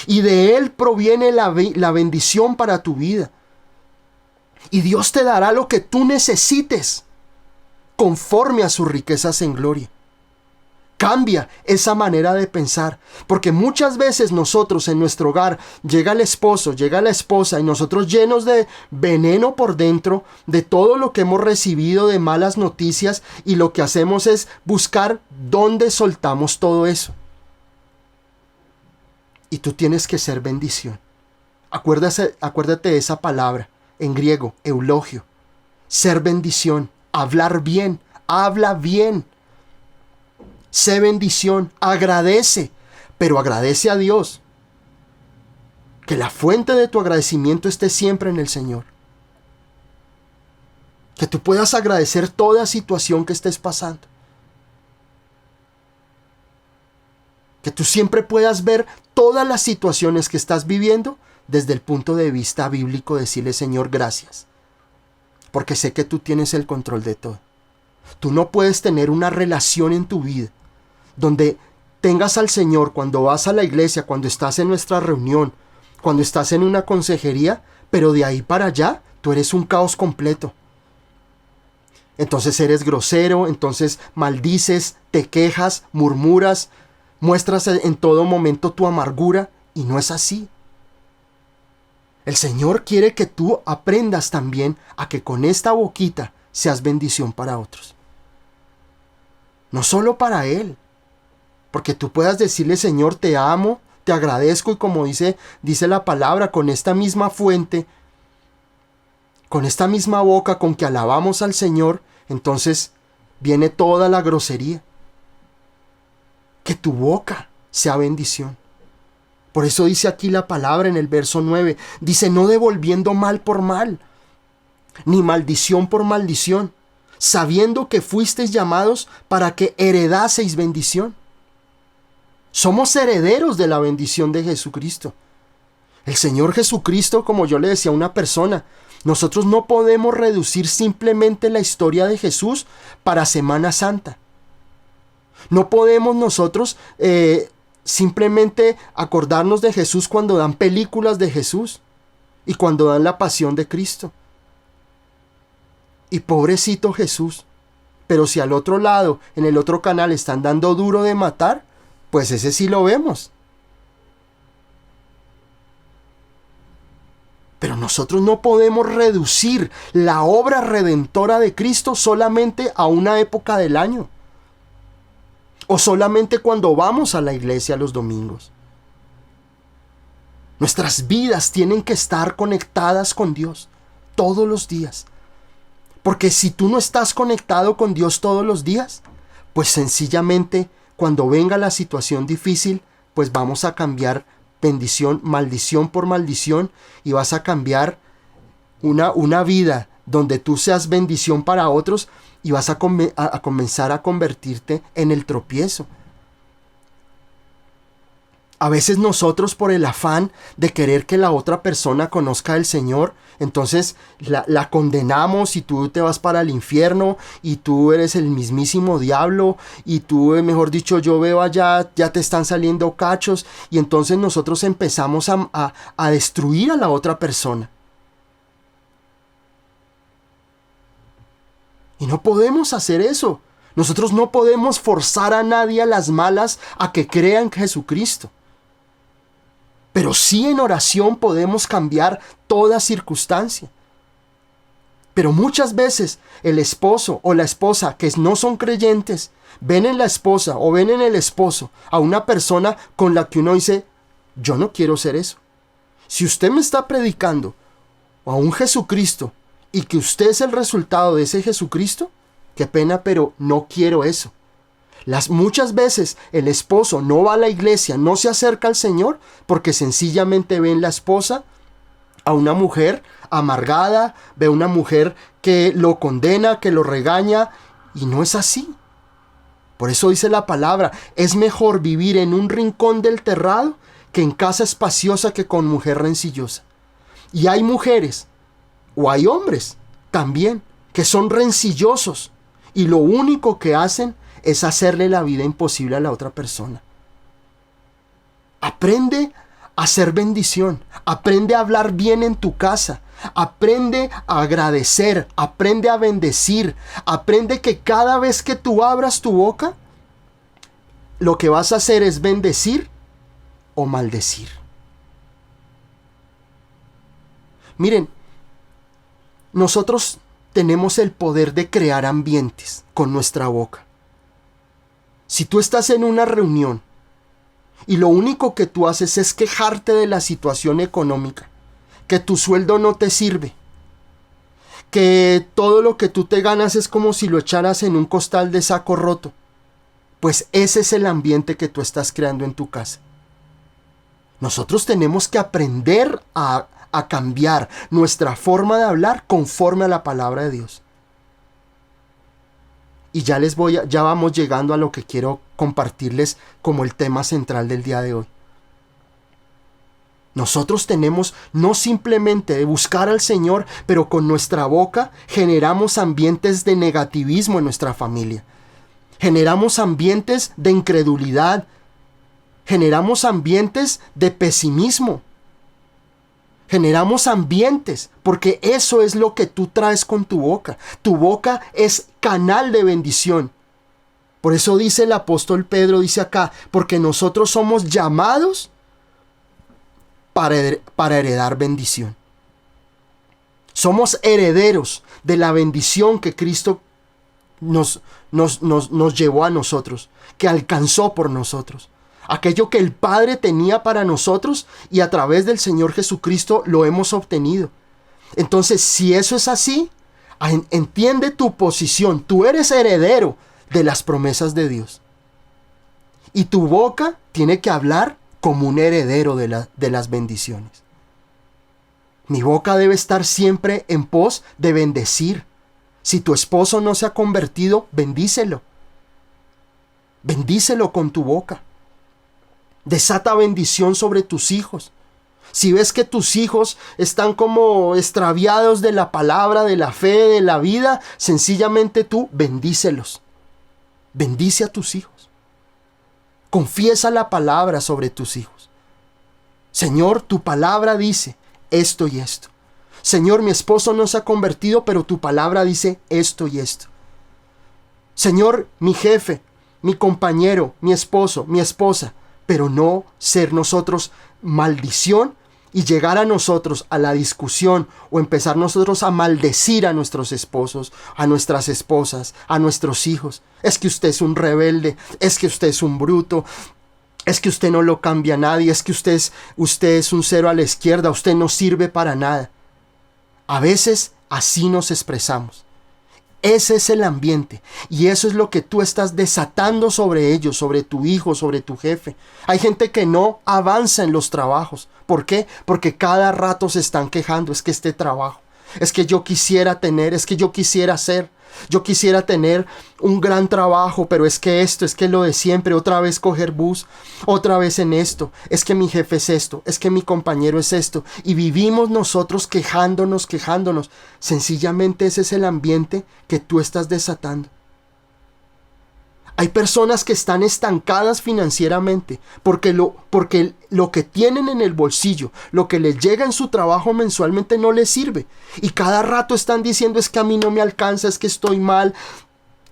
Y de Él proviene la bendición para tu vida. Y Dios te dará lo que tú necesites conforme a sus riquezas en gloria. Cambia esa manera de pensar, porque muchas veces nosotros en nuestro hogar llega el esposo, llega la esposa y nosotros llenos de veneno por dentro, de todo lo que hemos recibido de malas noticias, y lo que hacemos es buscar dónde soltamos todo eso. Y tú tienes que ser bendición. Acuérdate de esa palabra en griego, eulogio. Ser bendición, hablar bien, habla bien. Sé bendición, agradece, pero agradece a Dios. Que la fuente de tu agradecimiento esté siempre en el Señor. Que tú puedas agradecer toda situación que estés pasando. Que tú siempre puedas ver todas las situaciones que estás viviendo desde el punto de vista bíblico, decirle: Señor, gracias. Porque sé que tú tienes el control de todo. Tú no puedes tener una relación en tu vida donde tengas al Señor cuando vas a la iglesia, cuando estás en nuestra reunión, cuando estás en una consejería, pero de ahí para allá tú eres un caos completo. Entonces eres grosero, entonces maldices, te quejas, murmuras, muestras en todo momento tu amargura, y no es así. El Señor quiere que tú aprendas también a que con esta boquita seas bendición para otros. No solo para Él, porque tú puedas decirle: Señor, te amo, te agradezco, y como dice la palabra, con esta misma fuente, con esta misma boca con que alabamos al Señor, entonces viene toda la grosería. Que tu boca sea bendición. Por eso dice aquí la palabra en el verso 9, dice: no devolviendo mal por mal, ni maldición por maldición, sabiendo que fuisteis llamados para que heredaseis bendición. Somos herederos de la bendición de Jesucristo. El Señor Jesucristo, como yo le decía a una persona, nosotros no podemos reducir simplemente la historia de Jesús para Semana Santa. No podemos nosotros simplemente acordarnos de Jesús cuando dan películas de Jesús y cuando dan la pasión de Cristo. Y pobrecito Jesús, pero si al otro lado, en el otro canal, están dando Duro de Matar, pues ese sí lo vemos. Pero nosotros no podemos reducir la obra redentora de Cristo solamente a una época del año, o solamente cuando vamos a la iglesia los domingos. Nuestras vidas tienen que estar conectadas con Dios todos los días. Porque si tú no estás conectado con Dios todos los días, pues sencillamente cuando venga la situación difícil, pues vamos a cambiar bendición, maldición por maldición, y vas a cambiar una vida donde tú seas bendición para otros, y vas a comenzar a convertirte en el tropiezo. A veces nosotros, por el afán de querer que la otra persona conozca al Señor, entonces la condenamos, y tú te vas para el infierno, y tú eres el mismísimo diablo, y tú, mejor dicho, yo veo allá, ya te están saliendo cachos, y entonces nosotros empezamos a destruir a la otra persona. Y no podemos hacer eso. Nosotros no podemos forzar a nadie a las malas a que crea en Jesucristo. Pero sí, en oración podemos cambiar toda circunstancia. Pero muchas veces el esposo o la esposa que no son creyentes ven en la esposa o ven en el esposo a una persona con la que uno dice: yo no quiero ser eso. Si usted me está predicando a un Jesucristo y que usted es el resultado de ese Jesucristo, qué pena, pero no quiero eso. Muchas veces el esposo no va a la iglesia, no se acerca al Señor, porque sencillamente ve en la esposa a una mujer amargada, ve a una mujer que lo condena, que lo regaña, y no es así. Por eso dice la palabra: es mejor vivir en un rincón del terrado que en casa espaciosa que con mujer rencillosa. Y hay mujeres, o hay hombres también, que son rencillosos, y lo único que hacen es hacerle la vida imposible a la otra persona. Aprende a ser bendición, aprende a hablar bien en tu casa, aprende a agradecer, aprende a bendecir, aprende que cada vez que tú abras tu boca, lo que vas a hacer es bendecir o maldecir. Miren, nosotros tenemos el poder de crear ambientes con nuestra boca. Si tú estás en una reunión y lo único que tú haces es quejarte de la situación económica, que tu sueldo no te sirve, que todo lo que tú te ganas es como si lo echaras en un costal de saco roto, pues ese es el ambiente que tú estás creando en tu casa. Nosotros tenemos que aprender a cambiar nuestra forma de hablar conforme a la palabra de Dios. Y ya vamos llegando a lo que quiero compartirles como el tema central del día de hoy. Nosotros tenemos no simplemente de buscar al Señor, pero con nuestra boca generamos ambientes de negativismo en nuestra familia. Generamos ambientes de incredulidad, Generamos ambientes de pesimismo. Generamos ambientes, porque eso es lo que tú traes con tu boca. Tu boca es canal de bendición. Por eso dice el apóstol Pedro, dice acá, porque nosotros somos llamados para heredar bendición. Somos herederos de la bendición que Cristo nos llevó a nosotros, que alcanzó por nosotros. Aquello que el Padre tenía para nosotros y a través del Señor Jesucristo lo hemos obtenido. Entonces, si eso es así, entiende tu posición. Tú eres heredero de las promesas de Dios. Y tu boca tiene que hablar como un heredero de las bendiciones. Mi boca debe estar siempre en pos de bendecir. Si tu esposo no se ha convertido, bendícelo. Bendícelo con tu boca. Desata bendición sobre tus hijos. Si ves que tus hijos están como extraviados de la palabra, de la fe, de la vida, sencillamente tú bendícelos. Bendice a tus hijos. Confiesa la palabra sobre tus hijos. Señor, tu palabra dice esto y esto. Señor, mi esposo no se ha convertido, pero tu palabra dice esto y esto. Señor, mi jefe, mi compañero, mi esposo, mi esposa, pero no ser nosotros maldición y llegar a nosotros a la discusión o empezar nosotros a maldecir a nuestros esposos, a nuestras esposas, a nuestros hijos. Es que usted es un rebelde, es que usted es un bruto, es que usted no lo cambia a nadie, es que usted es un cero a la izquierda, usted no sirve para nada. A veces así nos expresamos. Ese es el ambiente y eso es lo que tú estás desatando sobre ellos, sobre tu hijo, sobre tu jefe. Hay gente que no avanza en los trabajos. ¿Por qué? Porque cada rato se están quejando. Es que este trabajo, es que yo quisiera tener, es que yo quisiera hacer. Yo quisiera tener un gran trabajo, pero es que esto, es que lo de siempre, otra vez coger bus, otra vez en esto, es que mi jefe es esto, es que mi compañero es esto, y vivimos nosotros quejándonos. Sencillamente ese es el ambiente que tú estás desatando. Hay personas que están estancadas financieramente porque lo que tienen en el bolsillo, lo que les llega en su trabajo mensualmente no les sirve. Y cada rato están diciendo es que a mí no me alcanza, es que estoy mal,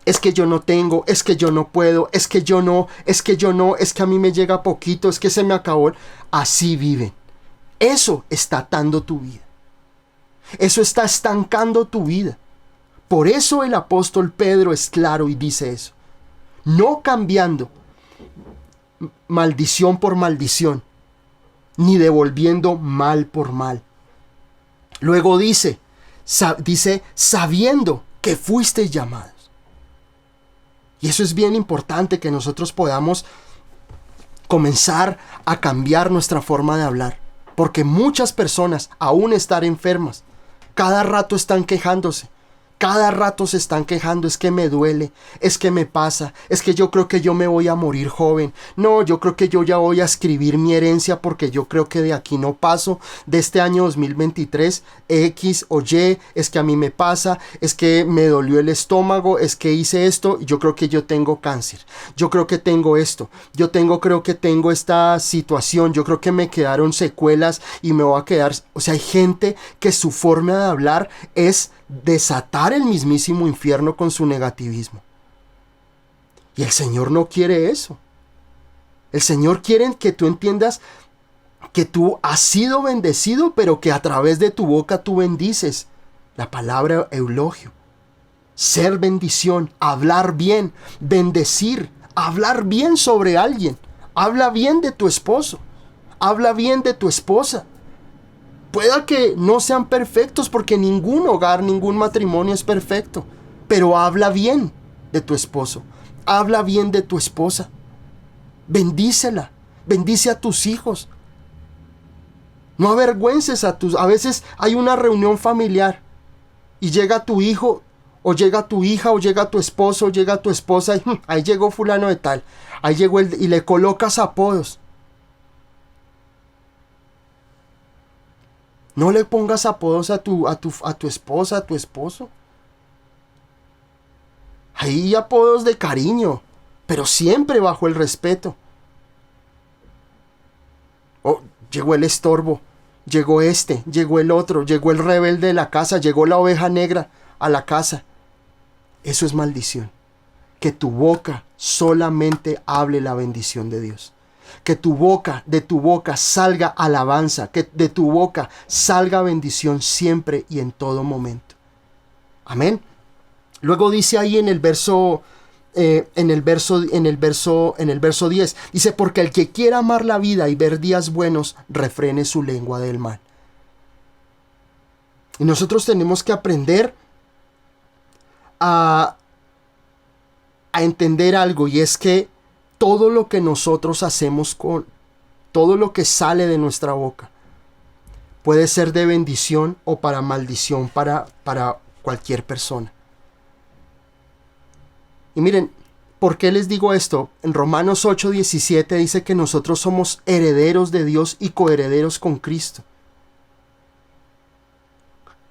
es que yo no tengo, es que yo no puedo, es que yo no, es que a mí me llega poquito, es que se me acabó. Así viven. Eso está atando tu vida. Eso está estancando tu vida. Por eso el apóstol Pedro es claro y dice eso. No cambiando maldición por maldición, ni devolviendo mal por mal. Luego dice sabiendo que fuisteis llamados. Y eso es bien importante, que nosotros podamos comenzar a cambiar nuestra forma de hablar. Porque muchas personas, aún estar enfermas, cada rato están quejándose. Cada rato se están quejando, es que me duele, es que me pasa, es que yo creo que yo me voy a morir joven. No, yo creo que yo ya voy a escribir mi herencia porque yo creo que de aquí no paso, de este año 2023, X o Y, es que a mí me pasa, es que me dolió el estómago, es que hice esto, yo creo que yo tengo cáncer, yo creo que tengo esto, creo que tengo esta situación, yo creo que me quedaron secuelas y me voy a quedar. O sea, hay gente que su forma de hablar es desatar el mismísimo infierno con su negativismo. Y el Señor no quiere eso. El Señor quiere que tú entiendas que tú has sido bendecido, pero que a través de tu boca tú bendices. La palabra eulogio. Ser bendición, hablar bien, bendecir, hablar bien sobre alguien. Habla bien de tu esposo, habla bien de tu esposa. Pueda que no sean perfectos, porque ningún hogar, ningún matrimonio es perfecto, pero habla bien de tu esposo, habla bien de tu esposa, bendícela, bendice a tus hijos. No avergüences a veces hay una reunión familiar y llega tu hijo, o llega tu hija, o llega tu esposo, o llega tu esposa, y ahí llegó fulano de tal, ahí llegó y le colocas apodos. No le pongas apodos a tu esposa, a tu esposo. Hay apodos de cariño, pero siempre bajo el respeto. llegó el estorbo, llegó este, llegó el otro, llegó el rebelde de la casa, llegó la oveja negra a la casa. Eso es maldición. Que tu boca solamente hable la bendición de Dios. Que de tu boca salga alabanza, que de tu boca salga bendición siempre y en todo momento. Amén. Luego dice ahí en el verso 10, dice, porque el que quiera amar la vida y ver días buenos, refrene su lengua del mal. Y nosotros tenemos que aprender a entender algo, y es que todo lo que nosotros hacemos todo lo que sale de nuestra boca puede ser de bendición o para maldición para cualquier persona. Y miren, ¿por qué les digo esto? En Romanos 8:17 dice que nosotros somos herederos de Dios y coherederos con Cristo.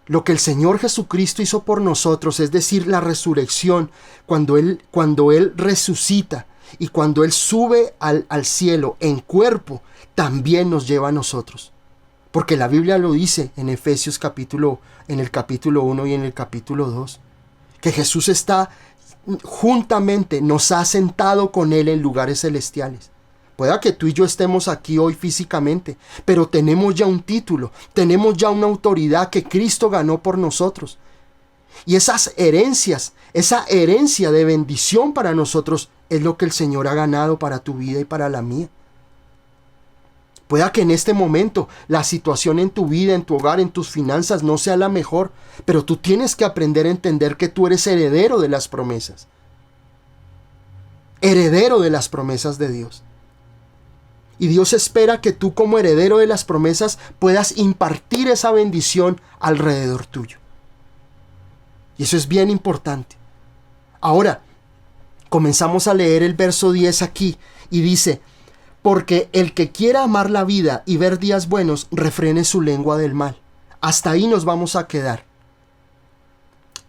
Lo que el Señor Jesucristo hizo por nosotros, es decir, la resurrección, cuando Él resucita y cuando Él sube al cielo en cuerpo, también nos lleva a nosotros. Porque la Biblia lo dice en Efesios en el capítulo 1 y en el capítulo 2, que Jesús está juntamente, nos ha sentado con Él en lugares celestiales. Pueda que tú y yo estemos aquí hoy físicamente, pero tenemos ya un título, tenemos ya una autoridad que Cristo ganó por nosotros. Y esas herencias, esa herencia de bendición para nosotros es lo que el Señor ha ganado para tu vida y para la mía. Pueda que en este momento la situación en tu vida, en tu hogar, en tus finanzas no sea la mejor, pero tú tienes que aprender a entender que tú eres heredero de las promesas. Heredero de las promesas de Dios. Y Dios espera que tú, como heredero de las promesas, puedas impartir esa bendición alrededor tuyo. Y eso es bien importante. Ahora, comenzamos a leer el verso 10 aquí y dice, porque el que quiera amar la vida y ver días buenos, refrene su lengua del mal. Hasta ahí nos vamos a quedar.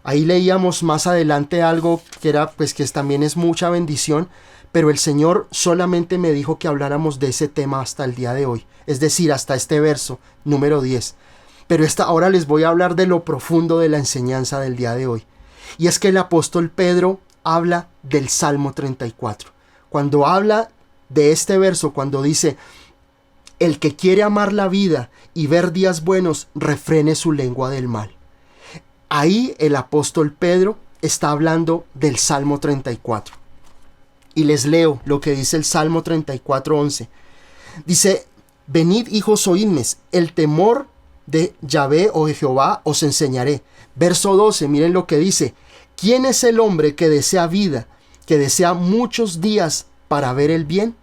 Ahí leíamos más adelante algo que era, pues, que también es mucha bendición, pero el Señor solamente me dijo que habláramos de ese tema hasta el día de hoy, es decir, hasta este verso número 10. Pero ahora les voy a hablar de lo profundo de la enseñanza del día de hoy. Y es que el apóstol Pedro habla del Salmo 34. Cuando habla de este verso, cuando dice, el que quiere amar la vida y ver días buenos, refrene su lengua del mal. Ahí el apóstol Pedro está hablando del Salmo 34. Y les leo lo que dice el Salmo 34:11. Dice, venid hijos, oídme, el temor de Yahvé o de Jehová os enseñaré. Verso 12, miren lo que dice. ¿Quién es el hombre que desea vida, que desea muchos días para ver el bien?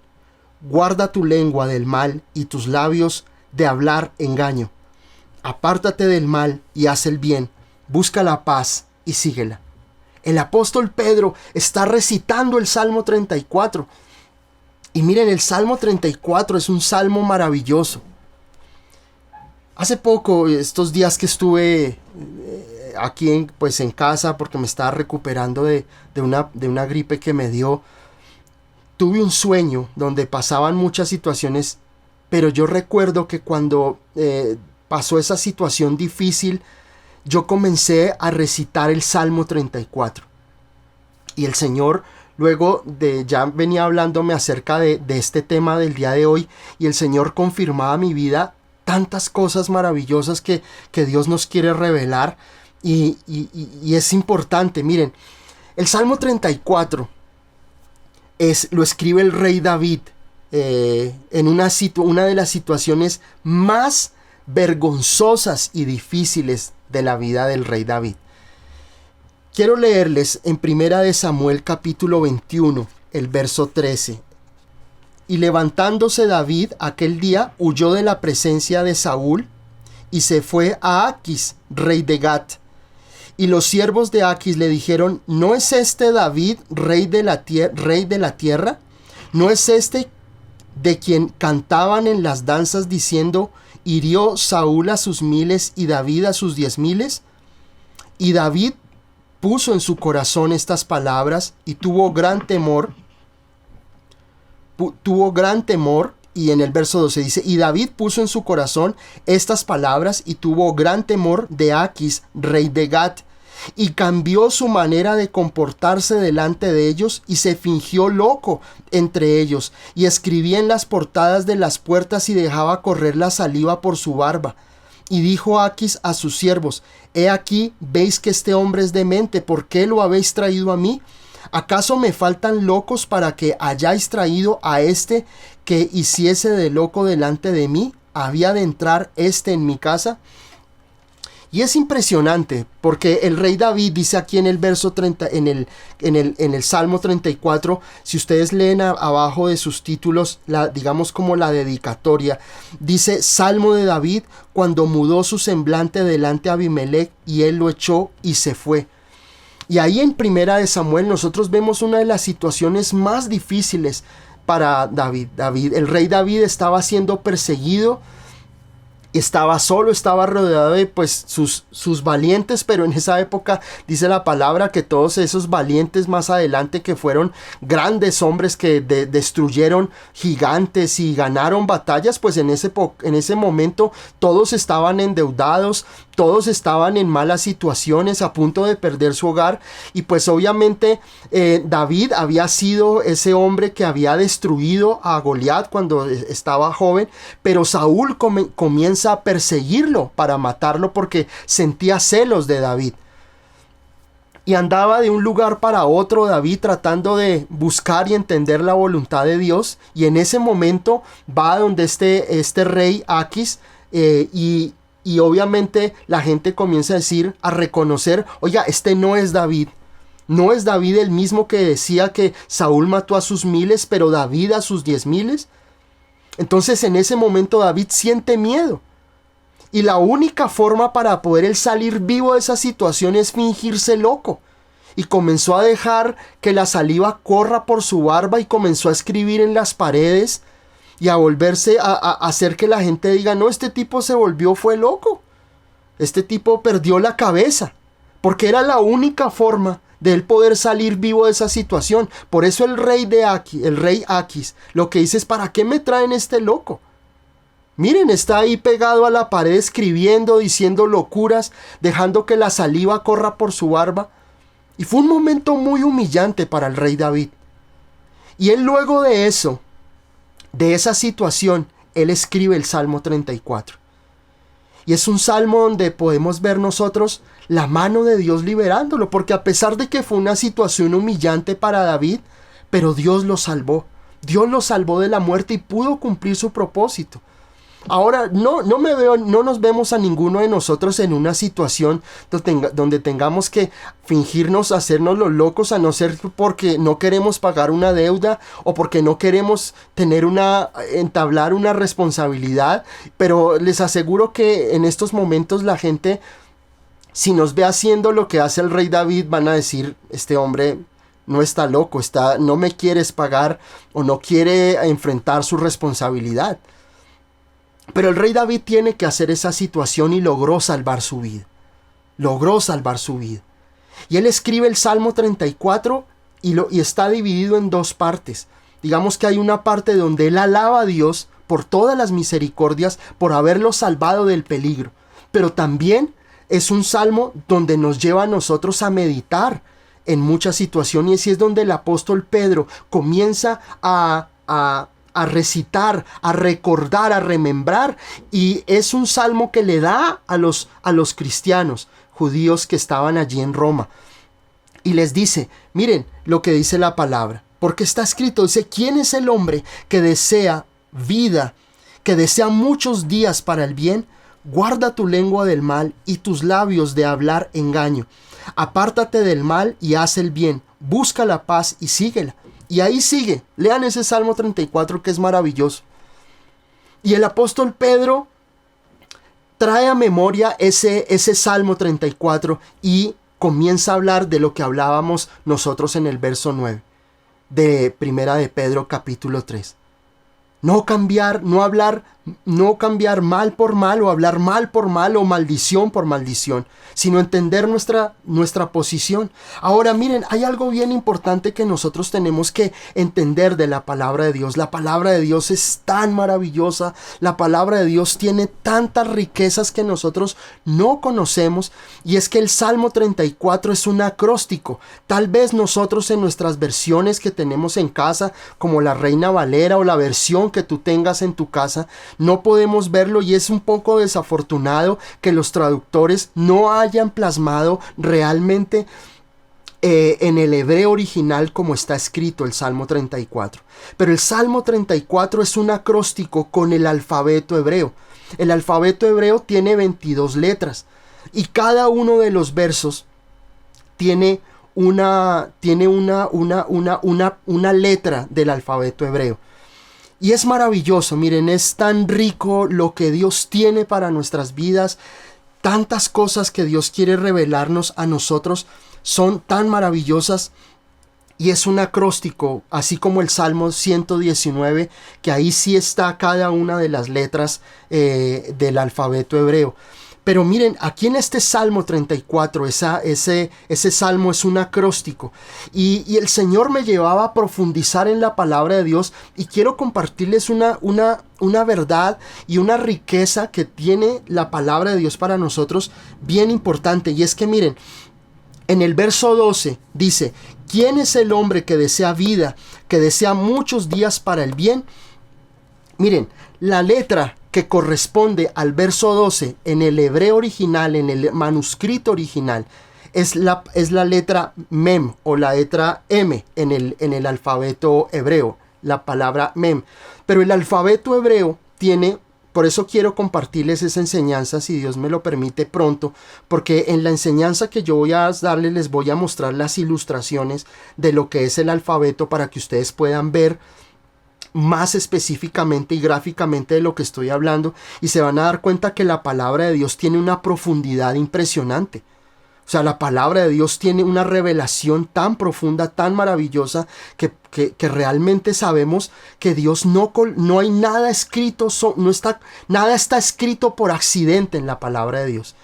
Guarda tu lengua del mal y tus labios de hablar engaño. Apártate del mal y haz el bien. Busca la paz y síguela. El apóstol Pedro está recitando el Salmo 34. Y miren, el Salmo 34 es un salmo maravilloso. Hace poco, estos días que estuve aquí en casa, porque me estaba recuperando de una gripe que me dio, tuve un sueño donde pasaban muchas situaciones, pero yo recuerdo que cuando pasó esa situación difícil, yo comencé a recitar el Salmo 34. Y el Señor luego ya venía hablándome acerca de este tema del día de hoy, y el Señor confirmaba mi vida tantas cosas maravillosas que Dios nos quiere revelar, y es importante. Miren, el Salmo 34 lo escribe el rey David en una de las situaciones más vergonzosas y difíciles de la vida del rey David. Quiero leerles en 1 Samuel capítulo 21, el verso 13. Y levantándose David aquel día, huyó de la presencia de Saúl y se fue a Aquis, rey de Gat. Y los siervos de Aquis le dijeron, ¿no es este David rey de la tierra? ¿No es este de quien cantaban en las danzas diciendo, hirió Saúl a sus 1000 y David a sus 10,000? Y David puso en su corazón estas palabras y tuvo gran temor Y en el verso 12 dice: y David puso en su corazón estas palabras y tuvo gran temor de Aquis, rey de Gat, y cambió su manera de comportarse delante de ellos y se fingió loco entre ellos, y escribía en las portadas de las puertas y dejaba correr la saliva por su barba. Y dijo Aquis a sus siervos: he aquí, veis que este hombre es demente, ¿por qué lo habéis traído a mí? ¿Acaso me faltan locos para que hayáis traído a este que hiciese de loco delante de mí? ¿Había de entrar este en mi casa? Y es impresionante porque el rey David dice aquí en el verso 30, en el Salmo 34, si ustedes leen abajo de sus títulos, digamos como la dedicatoria, dice: Salmo de David cuando mudó su semblante delante de Abimelech y él lo echó y se fue. Y ahí en Primera de Samuel nosotros vemos una de las situaciones más difíciles para David. El rey David estaba siendo perseguido, estaba solo, estaba rodeado de pues sus valientes, pero en esa época dice la palabra que todos esos valientes más adelante, que fueron grandes hombres que destruyeron gigantes y ganaron batallas, pues en ese momento todos estaban endeudados, todos estaban en malas situaciones, a punto de perder su hogar. Y pues obviamente David había sido ese hombre que había destruido a Goliat cuando estaba joven, pero Saúl comienza a perseguirlo para matarlo porque sentía celos de David. Y andaba de un lugar para otro David tratando de buscar y entender la voluntad de Dios. Y en ese momento va donde este rey Aquis y obviamente la gente comienza a reconocer: oiga, este no es David. ¿No es David el mismo que decía que Saúl mató a sus 1000, pero David a sus 10,000? Entonces en ese momento David siente miedo. Y la única forma para poder él salir vivo de esa situación es fingirse loco. Y comenzó a dejar que la saliva corra por su barba y comenzó a escribir en las paredes y a volverse a hacer que la gente diga: no, este tipo fue loco. Este tipo perdió la cabeza. Porque era la única forma de él poder salir vivo de esa situación. Por eso el rey Aquis, lo que dice es: ¿para qué me traen este loco? Miren, está ahí pegado a la pared escribiendo, diciendo locuras, dejando que la saliva corra por su barba. Y fue un momento muy humillante para el rey David. Y él luego de eso, de esa situación, él escribe el Salmo 34. Y es un salmo donde podemos ver nosotros la mano de Dios liberándolo, porque a pesar de que fue una situación humillante para David, pero Dios lo salvó. Dios lo salvó de la muerte y pudo cumplir su propósito. Ahora, no nos vemos a ninguno de nosotros en una situación donde tengamos que fingirnos, hacernos los locos, a no ser porque no queremos pagar una deuda o porque no queremos entablar una responsabilidad. Pero les aseguro que en estos momentos la gente, si nos ve haciendo lo que hace el rey David, van a decir: este hombre no está loco, no me quieres pagar o no quiere enfrentar su responsabilidad. Pero el rey David tiene que hacer esa situación y logró salvar su vida. Logró salvar su vida. Y él escribe el Salmo 34 y está dividido en dos partes. Digamos que hay una parte donde él alaba a Dios por todas las misericordias, por haberlo salvado del peligro. Pero también es un salmo donde nos lleva a nosotros a meditar en muchas situaciones, y es donde el apóstol Pedro comienza a recitar, a recordar, a remembrar, y es un salmo que le da a los cristianos judíos que estaban allí en Roma, y les dice: miren lo que dice la palabra, porque está escrito, dice: ¿quién es el hombre que desea vida, que desea muchos días para el bien? Guarda tu lengua del mal y tus labios de hablar engaño. Apártate del mal y haz el bien, busca la paz y síguela. Y ahí sigue, lean ese Salmo 34 que es maravilloso. Y el apóstol Pedro trae a memoria ese Salmo 34 y comienza a hablar de lo que hablábamos nosotros en el verso 9 de Primera de Pedro capítulo 3. No hablar no cambiar mal por mal o hablar mal por mal o maldición por maldición, sino entender nuestra posición. Ahora miren, hay algo bien importante que nosotros tenemos que entender de la palabra de Dios. La palabra de Dios es tan maravillosa, la palabra de Dios tiene tantas riquezas que nosotros no conocemos, y es que el Salmo 34 es un acróstico. Tal vez nosotros en nuestras versiones que tenemos en casa, como la Reina Valera o la versión que tú tengas en tu casa, no podemos verlo, y es un poco desafortunado que los traductores no hayan plasmado realmente en el hebreo original como está escrito el Salmo 34. Pero el Salmo 34 es un acróstico con el alfabeto hebreo. El alfabeto hebreo tiene 22 letras y cada uno de los versos tiene una letra del alfabeto hebreo. Y es maravilloso, miren, es tan rico lo que Dios tiene para nuestras vidas. Tantas cosas que Dios quiere revelarnos a nosotros son tan maravillosas. Y es un acróstico, así como el Salmo 119, que ahí sí está cada una de las letras del alfabeto hebreo. Pero miren, aquí en este Salmo 34, ese salmo es un acróstico. Y el Señor me llevaba a profundizar en la palabra de Dios. Y quiero compartirles una verdad y una riqueza que tiene la palabra de Dios para nosotros bien importante. Y es que miren, en el verso 12 dice: ¿quién es el hombre que desea vida, que desea muchos días para el bien? Miren, la letra que corresponde al verso 12 en el hebreo original, en el manuscrito original, es la letra Mem o la letra M en el alfabeto hebreo, la palabra Mem. Pero el alfabeto hebreo tiene, por eso quiero compartirles esa enseñanza, si Dios me lo permite pronto, porque en la enseñanza que yo voy a darles les voy a mostrar las ilustraciones de lo que es el alfabeto para que ustedes puedan ver más específicamente y gráficamente de lo que estoy hablando, y se van a dar cuenta que la palabra de Dios tiene una profundidad impresionante. O sea, la palabra de Dios tiene una revelación tan profunda, tan maravillosa, que realmente sabemos que Dios no hay nada escrito, nada está escrito por accidente en la palabra de Dios.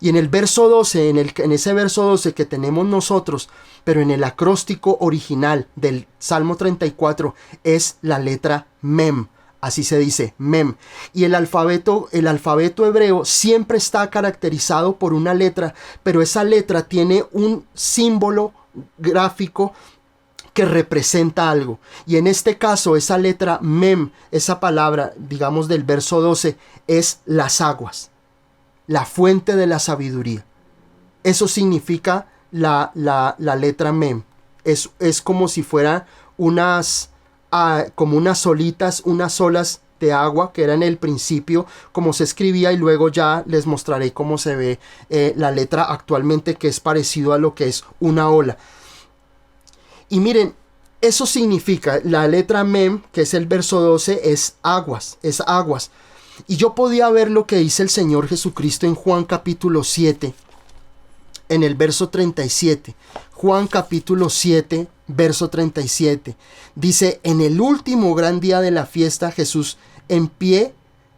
Y en el verso 12, en ese verso 12 que tenemos nosotros, pero en el acróstico original del Salmo 34 es la letra Mem. Así se dice, Mem. Y el alfabeto hebreo siempre está caracterizado por una letra, pero esa letra tiene un símbolo gráfico que representa algo. Y en este caso, esa letra Mem, esa palabra, digamos, del verso 12, es las aguas, la fuente de la sabiduría. Eso significa la letra Mem. Es como si fuera como unas solitas, unas olas de agua, que era en el principio como se escribía, y luego ya les mostraré cómo se ve la letra actualmente, que es parecido a lo que es una ola. Y miren, eso significa, la letra Mem, que es el verso 12, es aguas. Y yo podía ver lo que dice el Señor Jesucristo en Juan capítulo 7, en el verso 37. Juan capítulo 7, verso 37. Dice: en el último gran día de la fiesta, Jesús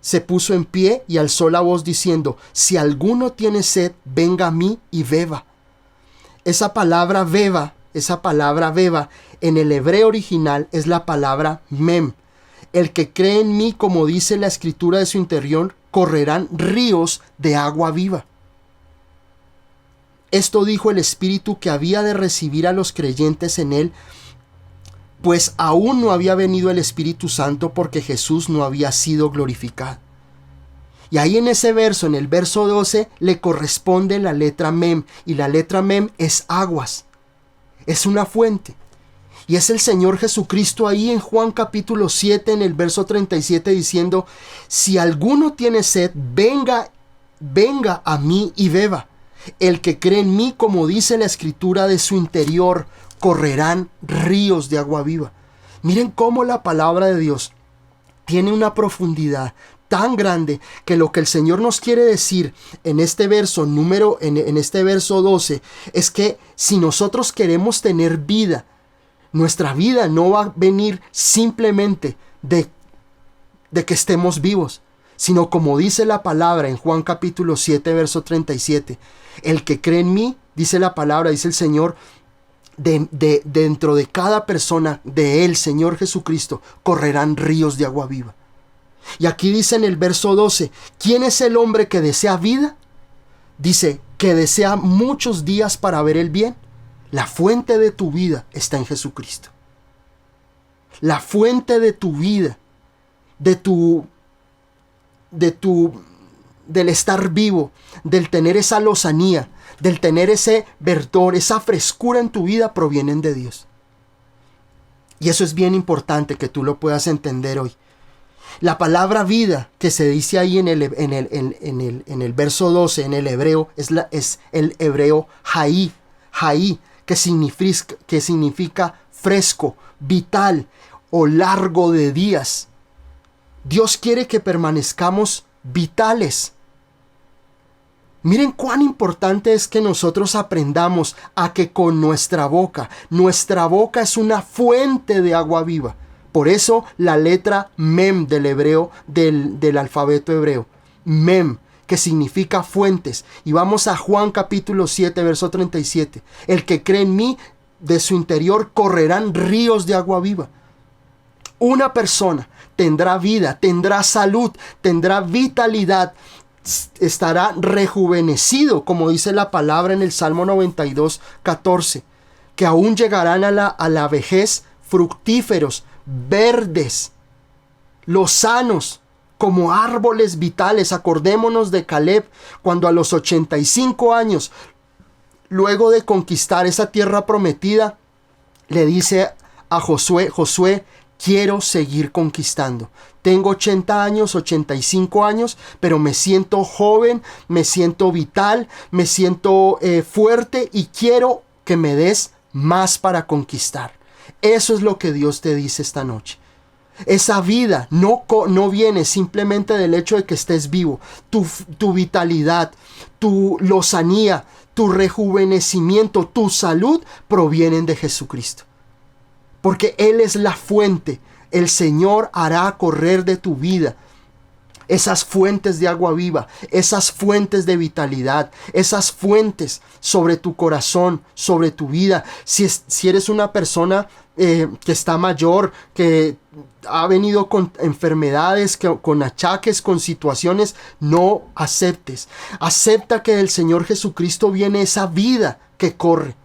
se puso en pie y alzó la voz diciendo: si alguno tiene sed, venga a mí y beba. Esa palabra beba, en el hebreo original es la palabra Mem. El que cree en mí, como dice la escritura, de su interior correrán ríos de agua viva. Esto dijo el Espíritu que había de recibir a los creyentes en él, pues aún no había venido el Espíritu Santo, porque Jesús no había sido glorificado. Y ahí en ese verso, en el verso 12, le corresponde la letra Mem, y la letra Mem es aguas, es una fuente. Y es el Señor Jesucristo ahí en Juan capítulo 7, en el verso 37, diciendo: si alguno tiene sed, venga a mí y beba. El que cree en mí, como dice la escritura, de su interior correrán ríos de agua viva. Miren cómo la palabra de Dios tiene una profundidad tan grande, que lo que el Señor nos quiere decir en este verso en este verso 12 es que si nosotros queremos tener vida, nuestra vida no va a venir simplemente de que estemos vivos. sino como dice la palabra en Juan capítulo 7, verso 37, el que cree en mí, dice la palabra, dice el Señor, dentro de cada persona de él, Señor Jesucristo, correrán ríos de agua viva. Y aquí dice en el verso 12, ¿quién es el hombre que desea vida? Dice, que desea muchos días para ver el bien. La fuente de tu vida está en Jesucristo. La fuente de tu vida, del estar vivo, del tener esa lozanía, del tener ese verdor, esa frescura en tu vida, provienen de Dios. Y eso es bien importante que tú lo puedas entender hoy. La palabra vida que se dice ahí en el verso 12 en el hebreo es el hebreo Haí, que significa fresco, vital o largo de días. Dios quiere que permanezcamos vitales. Miren cuán importante es que nosotros aprendamos a que con nuestra boca es una fuente de agua viva. Por eso la letra Mem del hebreo, del alfabeto hebreo. Mem, que significa fuentes. Y vamos a Juan capítulo 7, verso 37. El que cree en mí, de su interior correrán ríos de agua viva. Una persona tendrá vida, tendrá salud, tendrá vitalidad, estará rejuvenecido, como dice la palabra en el Salmo 92, 14, que aún llegarán a la vejez fructíferos, verdes, lozanos, como árboles vitales. Acordémonos de Caleb, cuando a los 85 años, luego de conquistar esa tierra prometida, le dice a Josué, quiero seguir conquistando. Tengo 80 años, 85 años, pero me siento joven, me siento vital, me siento fuerte y quiero que me des más para conquistar. Eso es lo que Dios te dice esta noche. Esa vida no viene simplemente del hecho de que estés vivo. Tu vitalidad, tu lozanía, tu rejuvenecimiento, tu salud provienen de Jesucristo. Porque Él es la fuente. El Señor hará correr de tu vida esas fuentes de agua viva, esas fuentes de vitalidad, esas fuentes sobre tu corazón, sobre tu vida. Si eres una persona que está mayor, que ha venido con enfermedades, con achaques, con situaciones, no aceptes. Acepta que del Señor Jesucristo viene esa vida que corre.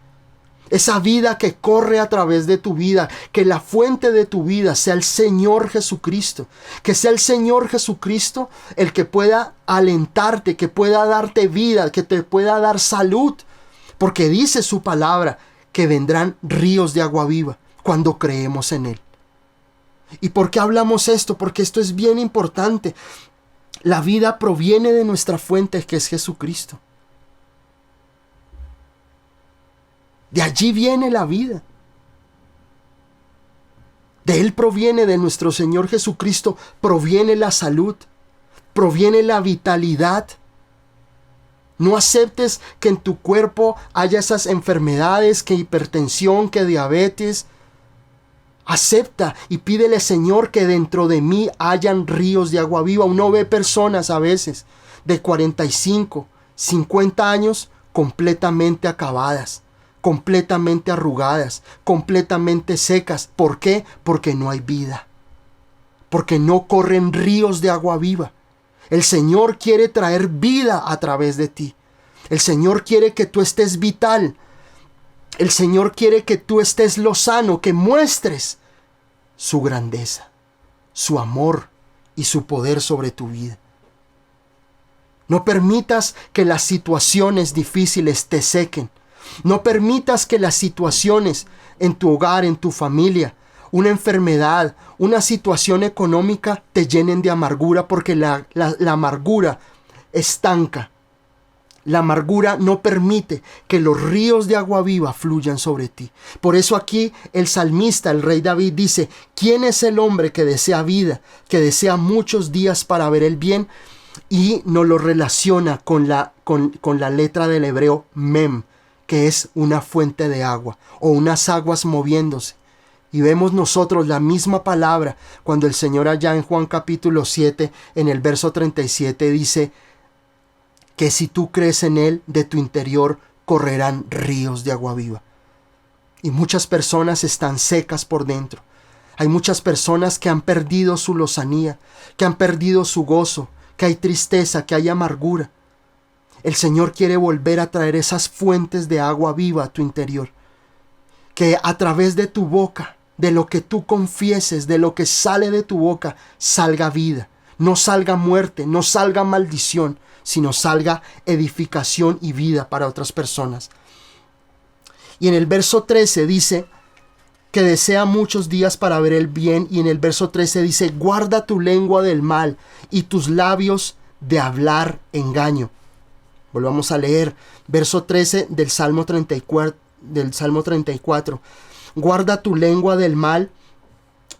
Esa vida que corre a través de tu vida, que la fuente de tu vida sea el Señor Jesucristo, que sea el Señor Jesucristo el que pueda alentarte, que pueda darte vida, que te pueda dar salud, porque dice su palabra que vendrán ríos de agua viva cuando creemos en Él. ¿Y por qué hablamos esto? Porque esto es bien importante. La vida proviene de nuestra fuente, que es Jesucristo. De allí viene la vida. De Él proviene, de nuestro Señor Jesucristo, proviene la salud, proviene la vitalidad. No aceptes que en tu cuerpo haya esas enfermedades, que hipertensión, que diabetes. Acepta y pídele, Señor, que dentro de mí hayan ríos de agua viva. Uno ve personas a veces de 45, 50 años completamente acabadas, completamente arrugadas, completamente secas. ¿Por qué? Porque no hay vida. Porque no corren ríos de agua viva. El Señor quiere traer vida a través de ti. El Señor quiere que tú estés vital. El Señor quiere que tú estés lozano, que muestres su grandeza, su amor y su poder sobre tu vida. No permitas que las situaciones difíciles te sequen. No permitas que las situaciones en tu hogar, en tu familia, una enfermedad, una situación económica te llenen de amargura, porque la amargura estanca. La amargura no permite que los ríos de agua viva fluyan sobre ti. Por eso aquí el salmista, el rey David, dice: ¿quién es el hombre que desea vida, que desea muchos días para ver el bien? Y nos lo relaciona con la letra del hebreo Mem, que es una fuente de agua o unas aguas moviéndose. Y vemos nosotros la misma palabra cuando el Señor allá en Juan capítulo 7, en el verso 37, dice que si tú crees en Él, de tu interior correrán ríos de agua viva. Y muchas personas están secas por dentro. Hay muchas personas que han perdido su lozanía, que han perdido su gozo, que hay tristeza, que hay amargura. El Señor quiere volver a traer esas fuentes de agua viva a tu interior. Que a través de tu boca, de lo que tú confieses, de lo que sale de tu boca, salga vida. No salga muerte, no salga maldición, sino salga edificación y vida para otras personas. Y en el verso 13 dice que desea muchos días para ver el bien. Y en el verso 13 dice, guarda tu lengua del mal y tus labios de hablar engaño. Volvamos a leer verso 13 del Salmo 34. Guarda tu lengua del mal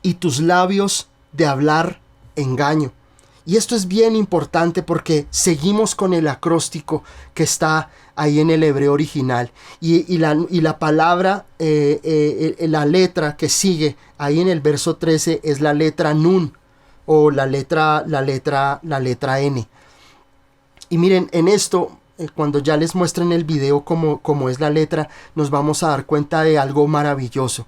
y tus labios de hablar engaño. Y esto es bien importante porque seguimos con el acróstico que está ahí en el hebreo original. Y la palabra, la letra que sigue ahí en el verso 13 es la letra Nun o la letra N. Y miren, en esto, cuando ya les muestren el video cómo es la letra, nos vamos a dar cuenta de algo maravilloso.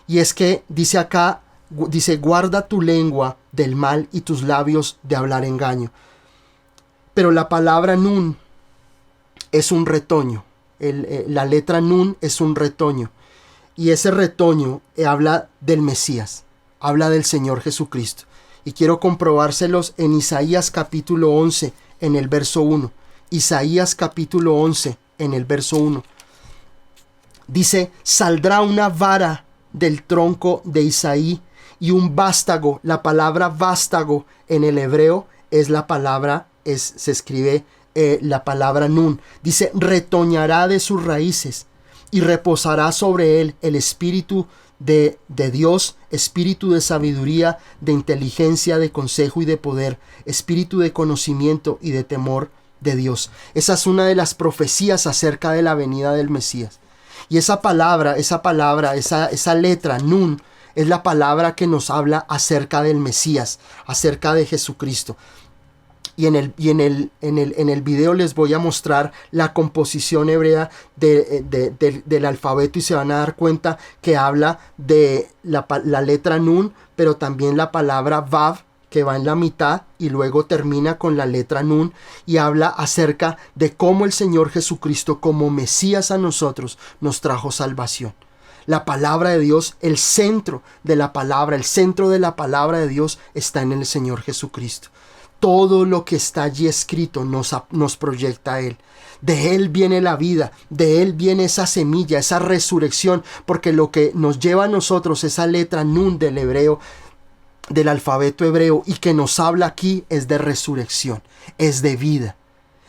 Y es que dice acá, guarda tu lengua del mal y tus labios de hablar engaño. Pero la palabra Nun es un retoño. La letra Nun es un retoño. Y ese retoño habla del Mesías, habla del Señor Jesucristo. Y quiero comprobárselos en Isaías capítulo 11, en el verso 1. Isaías capítulo 11, en el verso 1. Dice, saldrá una vara del tronco de Isaí y un vástago. La palabra vástago en el hebreo es la palabra, se escribe la palabra Nun. Dice, retoñará de sus raíces y reposará sobre él el espíritu de Dios, espíritu de sabiduría, de inteligencia, de consejo y de poder, espíritu de conocimiento y de temor de Dios. Esa es una de las profecías acerca de la venida del Mesías. Y esa letra Nun es la palabra que nos habla acerca del Mesías, acerca de Jesucristo. Y en el video les voy a mostrar la composición hebrea del alfabeto y se van a dar cuenta que habla de la letra Nun, pero también la palabra Vav, que va en la mitad y luego termina con la letra Nun, y habla acerca de cómo el Señor Jesucristo como Mesías a nosotros nos trajo salvación. La palabra de Dios, el centro de la palabra de Dios está en el Señor Jesucristo. Todo lo que está allí escrito nos proyecta a Él. De Él viene la vida, de Él viene esa semilla, esa resurrección, porque lo que nos lleva a nosotros, esa letra Nun del hebreo, del alfabeto hebreo, y que nos habla aquí es de resurrección, es de vida,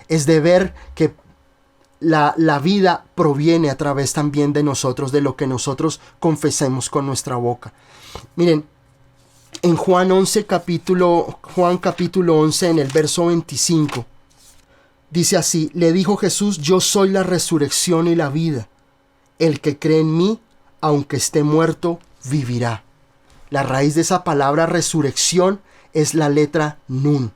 es de ver que la vida proviene a través también de nosotros, de lo que nosotros confesemos con nuestra boca. Miren, en Juan capítulo 11, en el verso 25, dice así, le dijo Jesús, yo soy la resurrección y la vida. El que cree en mí, aunque esté muerto, vivirá. La raíz de esa palabra resurrección es la letra Nun,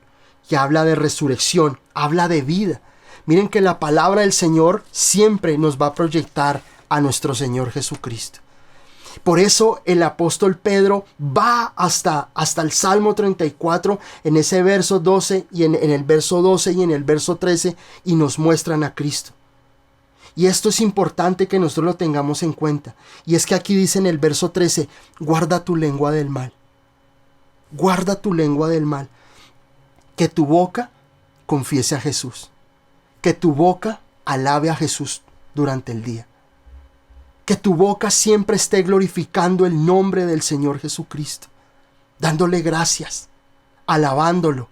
que habla de resurrección, habla de vida. Miren que la palabra del Señor siempre nos va a proyectar a nuestro Señor Jesucristo. Por eso el apóstol Pedro va hasta el Salmo 34, en ese verso 12 y en el verso 12 y en el verso 13, y nos muestran a Cristo. Y esto es importante que nosotros lo tengamos en cuenta. Y es que aquí dice en el verso 13, guarda tu lengua del mal. Guarda tu lengua del mal. Que tu boca confiese a Jesús. Que tu boca alabe a Jesús durante el día. Que tu boca siempre esté glorificando el nombre del Señor Jesucristo, dándole gracias, alabándolo,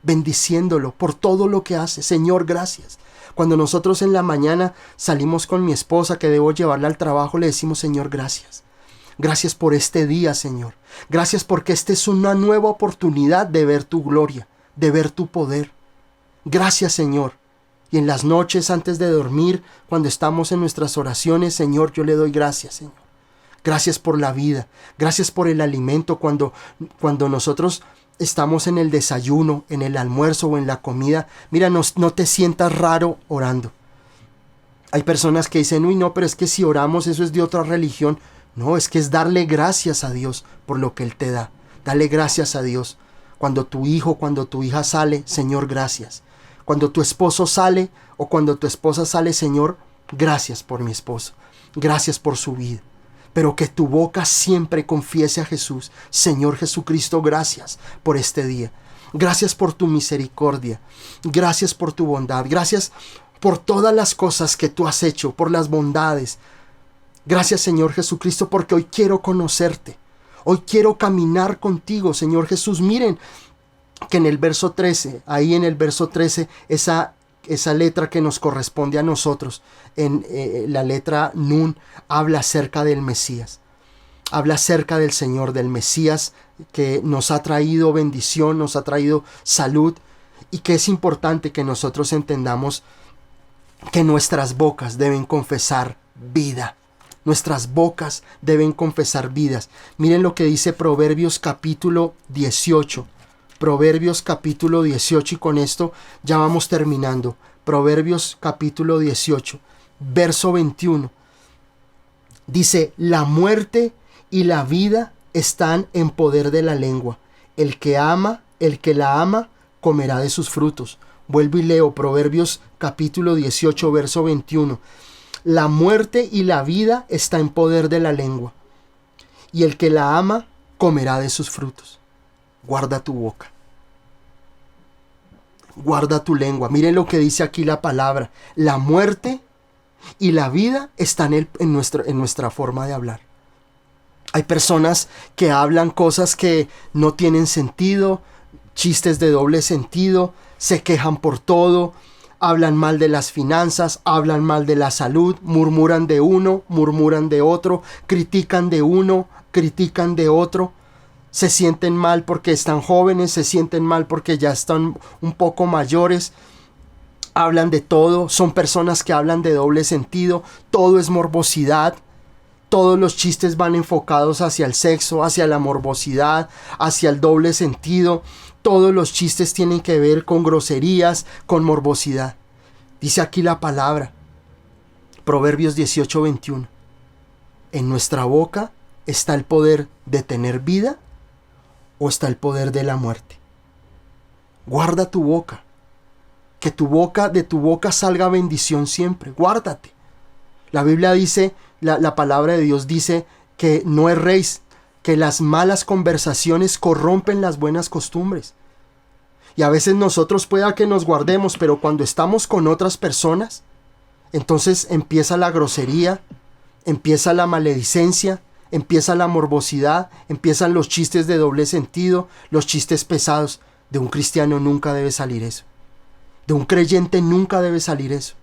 bendiciéndolo por todo lo que hace. Señor, gracias. Cuando nosotros en la mañana salimos con mi esposa, que debo llevarla al trabajo, le decimos, Señor, gracias. Gracias por este día, Señor. Gracias porque esta es una nueva oportunidad de ver tu gloria, de ver tu poder. Gracias, Señor. Y en las noches antes de dormir, cuando estamos en nuestras oraciones, Señor, yo le doy gracias, Señor. Gracias por la vida. Gracias por el alimento cuando nosotros estamos en el desayuno, en el almuerzo o en la comida. Mira, no te sientas raro orando. Hay personas que dicen, uy, no, pero es que si oramos eso es de otra religión. No, es que es darle gracias a Dios por lo que Él te da. Dale gracias a Dios. Cuando tu hijo, cuando tu hija sale, Señor, gracias. Cuando tu esposo sale o cuando tu esposa sale, Señor, gracias por mi esposo. Gracias por su vida. Pero que tu boca siempre confiese a Jesús. Señor Jesucristo, gracias por este día. Gracias por tu misericordia. Gracias por tu bondad. Gracias por todas las cosas que tú has hecho, por las bondades. Gracias, Señor Jesucristo, porque hoy quiero conocerte. Hoy quiero caminar contigo, Señor Jesús. Miren que en el verso 13, ahí en el verso 13, esa letra que nos corresponde a nosotros, en la letra Nun, habla acerca del Mesías. Habla acerca del Señor, del Mesías, que nos ha traído bendición, nos ha traído salud, y que es importante que nosotros entendamos que nuestras bocas deben confesar vida. Nuestras bocas deben confesar vidas. Miren lo que dice Proverbios capítulo 18. Proverbios capítulo 18, y con esto ya vamos terminando. Proverbios capítulo 18, verso 21. Dice, la muerte y la vida están en poder de la lengua. El que la ama, comerá de sus frutos. Vuelvo y leo Proverbios capítulo 18, verso 21. La muerte y la vida está en poder de la lengua, y el que la ama comerá de sus frutos. Guarda tu boca. Guarda tu lengua. Miren lo que dice aquí la palabra. La muerte y la vida están en nuestra forma de hablar. Hay personas que hablan cosas que no tienen sentido, chistes de doble sentido, se quejan por todo, hablan mal de las finanzas, hablan mal de la salud, murmuran de uno, murmuran de otro, critican de uno, critican de otro. Se sienten mal porque están jóvenes, se sienten mal porque ya están un poco mayores. Hablan de todo, son personas que hablan de doble sentido, todo es morbosidad. Todos los chistes van enfocados hacia el sexo, hacia la morbosidad, hacia el doble sentido. Todos los chistes tienen que ver con groserías, con morbosidad. Dice aquí la palabra, Proverbios 18, 21. En nuestra boca está el poder de tener vida o está el poder de la muerte. Guarda tu boca. Que de tu boca salga bendición siempre. Guárdate. La Biblia dice, la palabra de Dios dice que no erréis, que las malas conversaciones corrompen las buenas costumbres. Y a veces nosotros pueda que nos guardemos, pero cuando estamos con otras personas, entonces empieza la grosería, empieza la maledicencia, empieza la morbosidad, empiezan los chistes de doble sentido, los chistes pesados. De un cristiano nunca debe salir eso. De un creyente nunca debe salir eso.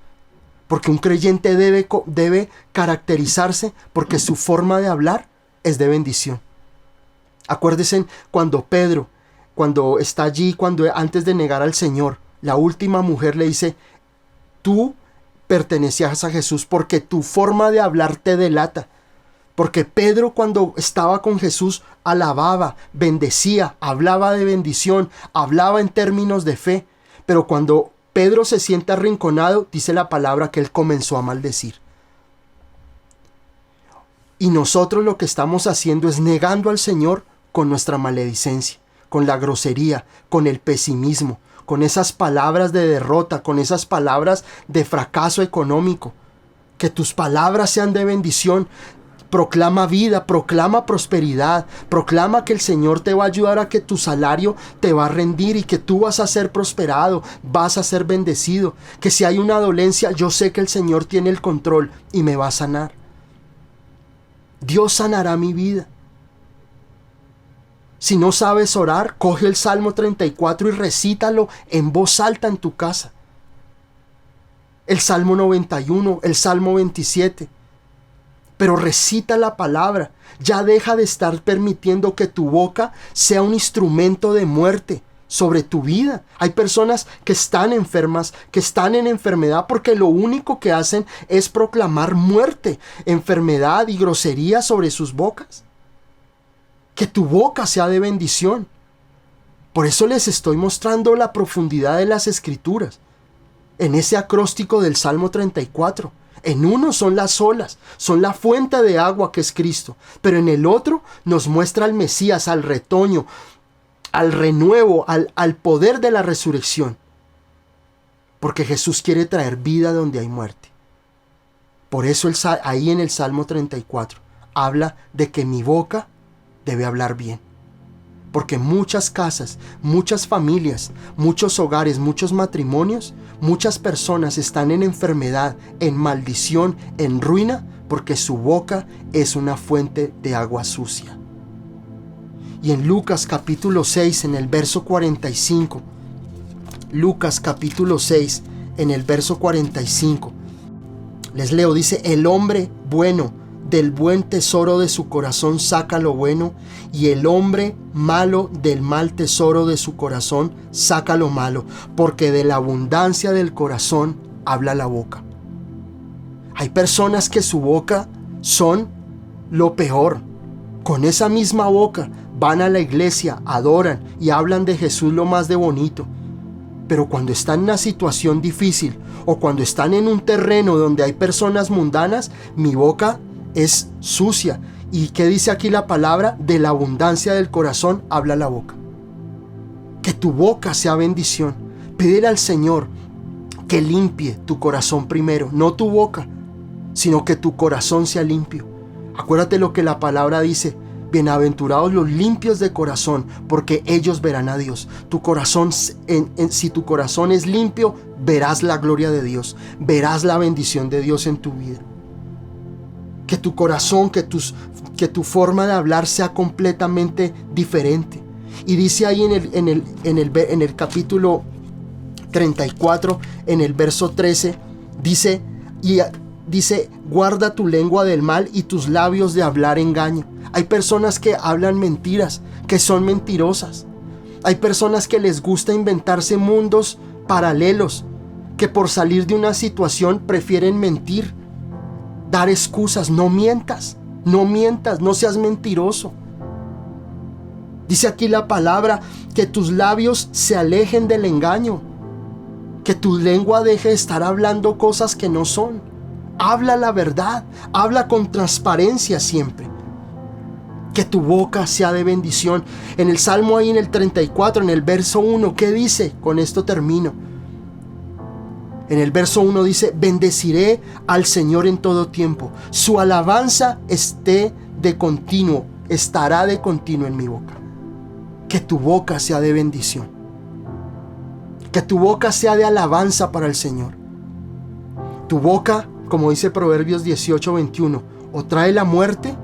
Porque un creyente debe caracterizarse porque su forma de hablar es de bendición. Acuérdense cuando Pedro, cuando está allí, antes de negar al Señor, la última mujer le dice, tú pertenecías a Jesús porque tu forma de hablar te delata. Porque Pedro, cuando estaba con Jesús, alababa, bendecía, hablaba de bendición, hablaba en términos de fe. Pero cuando Pedro se siente arrinconado, dice la palabra que él comenzó a maldecir. Y nosotros lo que estamos haciendo es negando al Señor con nuestra maledicencia, con la grosería, con el pesimismo, con esas palabras de derrota, con esas palabras de fracaso económico. Que tus palabras sean de bendición. Proclama vida, proclama prosperidad, proclama que el Señor te va a ayudar a que tu salario te va a rendir y que tú vas a ser prosperado, vas a ser bendecido. Que si hay una dolencia, yo sé que el Señor tiene el control y me va a sanar. Dios sanará mi vida. Si no sabes orar, coge el Salmo 34 y recítalo en voz alta en tu casa. El Salmo 91, el Salmo 27. Pero recita la palabra. Ya deja de estar permitiendo que tu boca sea un instrumento de muerte. sobre tu vida. Hay personas que están enfermas, que están en enfermedad porque lo único que hacen es proclamar muerte, enfermedad y grosería sobre sus bocas. Que tu boca sea de bendición. Por eso les estoy mostrando la profundidad de las Escrituras. En ese acróstico del Salmo 34. En uno son las olas, son la fuente de agua que es Cristo. Pero en el otro nos muestra al Mesías, al retoño, al renuevo, al poder de la resurrección. Porque Jesús quiere traer vida donde hay muerte. Por eso ahí en el Salmo 34 habla de que mi boca debe hablar bien. Porque muchas casas, muchas familias, muchos hogares, muchos matrimonios, muchas personas están en enfermedad, en maldición, en ruina, porque su boca es una fuente de agua sucia. Y en Lucas capítulo 6, en el verso 45, Lucas capítulo 6, en el verso 45, les leo, dice, el hombre bueno del buen tesoro de su corazón saca lo bueno, y el hombre malo del mal tesoro de su corazón saca lo malo, porque de la abundancia del corazón habla la boca. Hay personas que su boca son lo peor. Con esa misma boca van a la iglesia, adoran y hablan de Jesús lo más de bonito. Pero cuando están en una situación difícil o cuando están en un terreno donde hay personas mundanas, mi boca es sucia. ¿Y qué dice aquí la palabra? De la abundancia del corazón habla la boca. Que tu boca sea bendición. Pídele al Señor que limpie tu corazón primero, no tu boca, sino que tu corazón sea limpio. Acuérdate lo que la palabra dice: bienaventurados los limpios de corazón, porque ellos verán a Dios. Tu corazón, si tu corazón es limpio, verás la gloria de Dios, verás la bendición de Dios en tu vida. Que tu corazón, que tu forma de hablar sea completamente diferente. Y dice ahí en el capítulo 34, en el verso 13, dice, guarda tu lengua del mal y tus labios de hablar engaño. Hay personas que hablan mentiras, que son mentirosas. Hay personas que les gusta inventarse mundos paralelos, que por salir de una situación prefieren mentir, dar excusas. No mientas, no seas mentiroso. Dice aquí la palabra que tus labios se alejen del engaño, que tu lengua deje de estar hablando cosas que no son. Habla la verdad, habla con transparencia siempre. Que tu boca sea de bendición. En el Salmo ahí en el 34, en el verso 1, ¿qué dice? Con esto termino. En el verso 1 dice: bendeciré al Señor en todo tiempo. Su alabanza estará de continuo en mi boca. Que tu boca sea de bendición. Que tu boca sea de alabanza para el Señor. Tu boca, como dice Proverbios 18:21, o trae la muerte,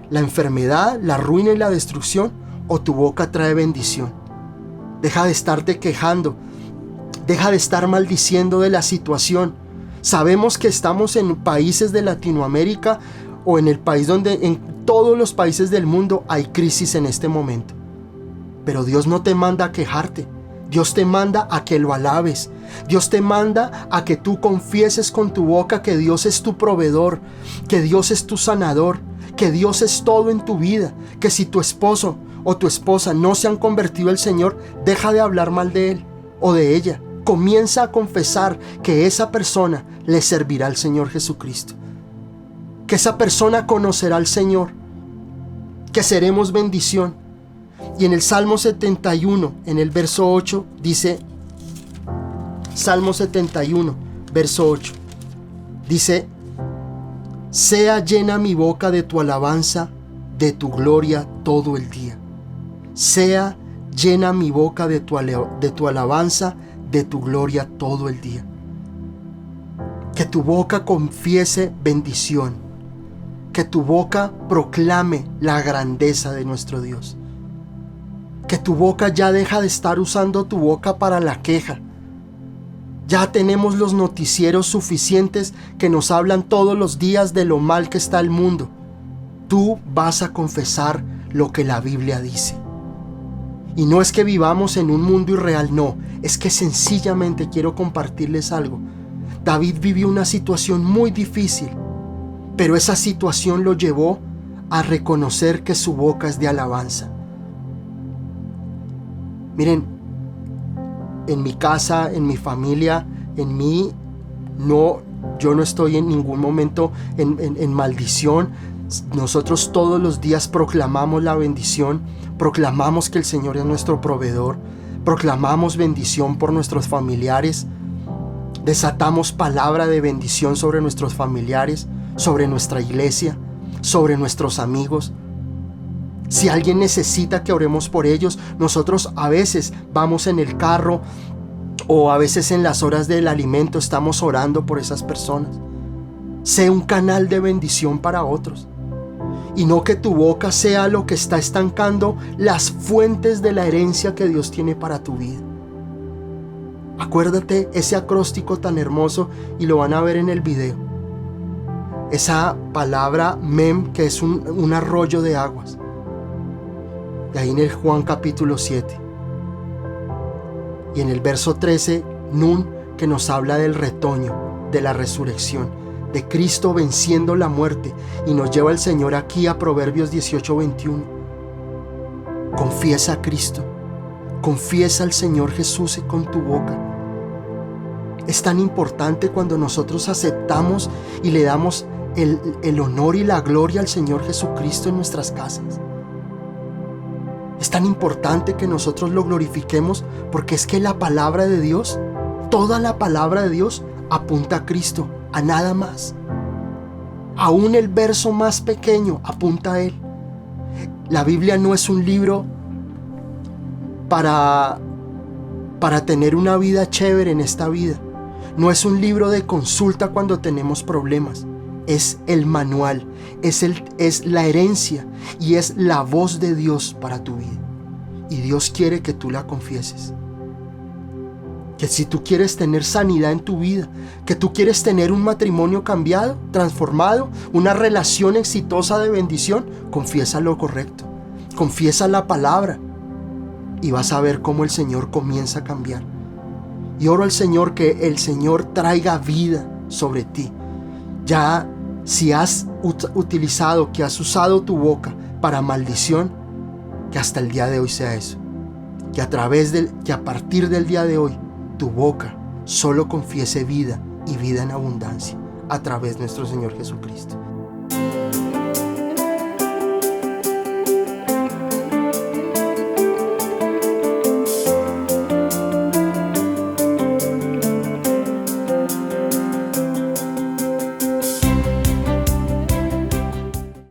la enfermedad, la ruina y la destrucción, o tu boca trae bendición. Deja de estarte quejando. Deja de estar maldiciendo de la situación. Sabemos que estamos en países de Latinoamérica o en el país donde en todos los países del mundo hay crisis en este momento. Pero Dios no te manda a quejarte. Dios te manda a que lo alabes. Dios te manda a que tú confieses con tu boca que Dios es tu proveedor, que Dios es tu sanador, que Dios es todo en tu vida, que si tu esposo o tu esposa no se han convertido al Señor, deja de hablar mal de él o de ella. Comienza a confesar que esa persona le servirá al Señor Jesucristo, que esa persona conocerá al Señor, que seremos bendición. Y en el Salmo 71, en el verso 8, dice, Salmo 71, verso 8, dice: sea llena mi boca de tu alabanza, de tu gloria todo el día. Sea llena mi boca de tu alabanza, de tu gloria todo el día. Que tu boca confiese bendición. Que tu boca proclame la grandeza de nuestro Dios. Que tu boca ya deja de estar usando tu boca para la queja. Ya tenemos los noticieros suficientes que nos hablan todos los días de lo mal que está el mundo. Tú vas a confesar lo que la Biblia dice. Y no es que vivamos en un mundo irreal, no, es que sencillamente quiero compartirles algo. David vivió una situación muy difícil, pero esa situación lo llevó a reconocer que su boca es de alabanza. Miren, en mi casa, en mi familia, en mí, yo no estoy en ningún momento en maldición. Nosotros todos los días proclamamos la bendición, proclamamos que el Señor es nuestro proveedor, proclamamos bendición por nuestros familiares, desatamos palabra de bendición sobre nuestros familiares, sobre nuestra iglesia, sobre nuestros amigos. Si alguien necesita que oremos por ellos, nosotros a veces vamos en el carro o a veces en las horas del alimento estamos orando por esas personas. Sé un canal de bendición para otros. Y no que tu boca sea lo que está estancando las fuentes de la herencia que Dios tiene para tu vida. Acuérdate ese acróstico tan hermoso y lo van a ver en el video. Esa palabra mem, que es un arroyo de aguas. Y ahí en el Juan capítulo 7. Y en el verso 13, nun, que nos habla del retoño, de la resurrección, de Cristo venciendo la muerte. Y nos lleva el Señor aquí a Proverbios 18:21. Confiesa a Cristo, confiesa al Señor Jesús con tu boca. Es tan importante cuando nosotros aceptamos y le damos el honor y la gloria al Señor Jesucristo en nuestras casas. Es tan importante que nosotros lo glorifiquemos, porque es que la palabra de Dios, toda la palabra de Dios apunta a Cristo, a nada más. Aún el verso más pequeño apunta a Él. La Biblia no es un libro para tener una vida chévere en esta vida. No es un libro de consulta cuando tenemos problemas. Es el manual, es la herencia y es la voz de Dios para tu vida. Y Dios quiere que tú la confieses. Que si tú quieres tener sanidad en tu vida, que tú quieres tener un matrimonio cambiado, transformado, una relación exitosa de bendición, confiesa lo correcto. Confiesa la palabra y vas a ver cómo el Señor comienza a cambiar. Y oro al Señor que el Señor traiga vida sobre ti. Ya si has utilizado, que has usado tu boca para maldición, que hasta el día de hoy sea eso. Que a partir del día de hoy, tu boca solo confiese vida y vida en abundancia a través de nuestro Señor Jesucristo.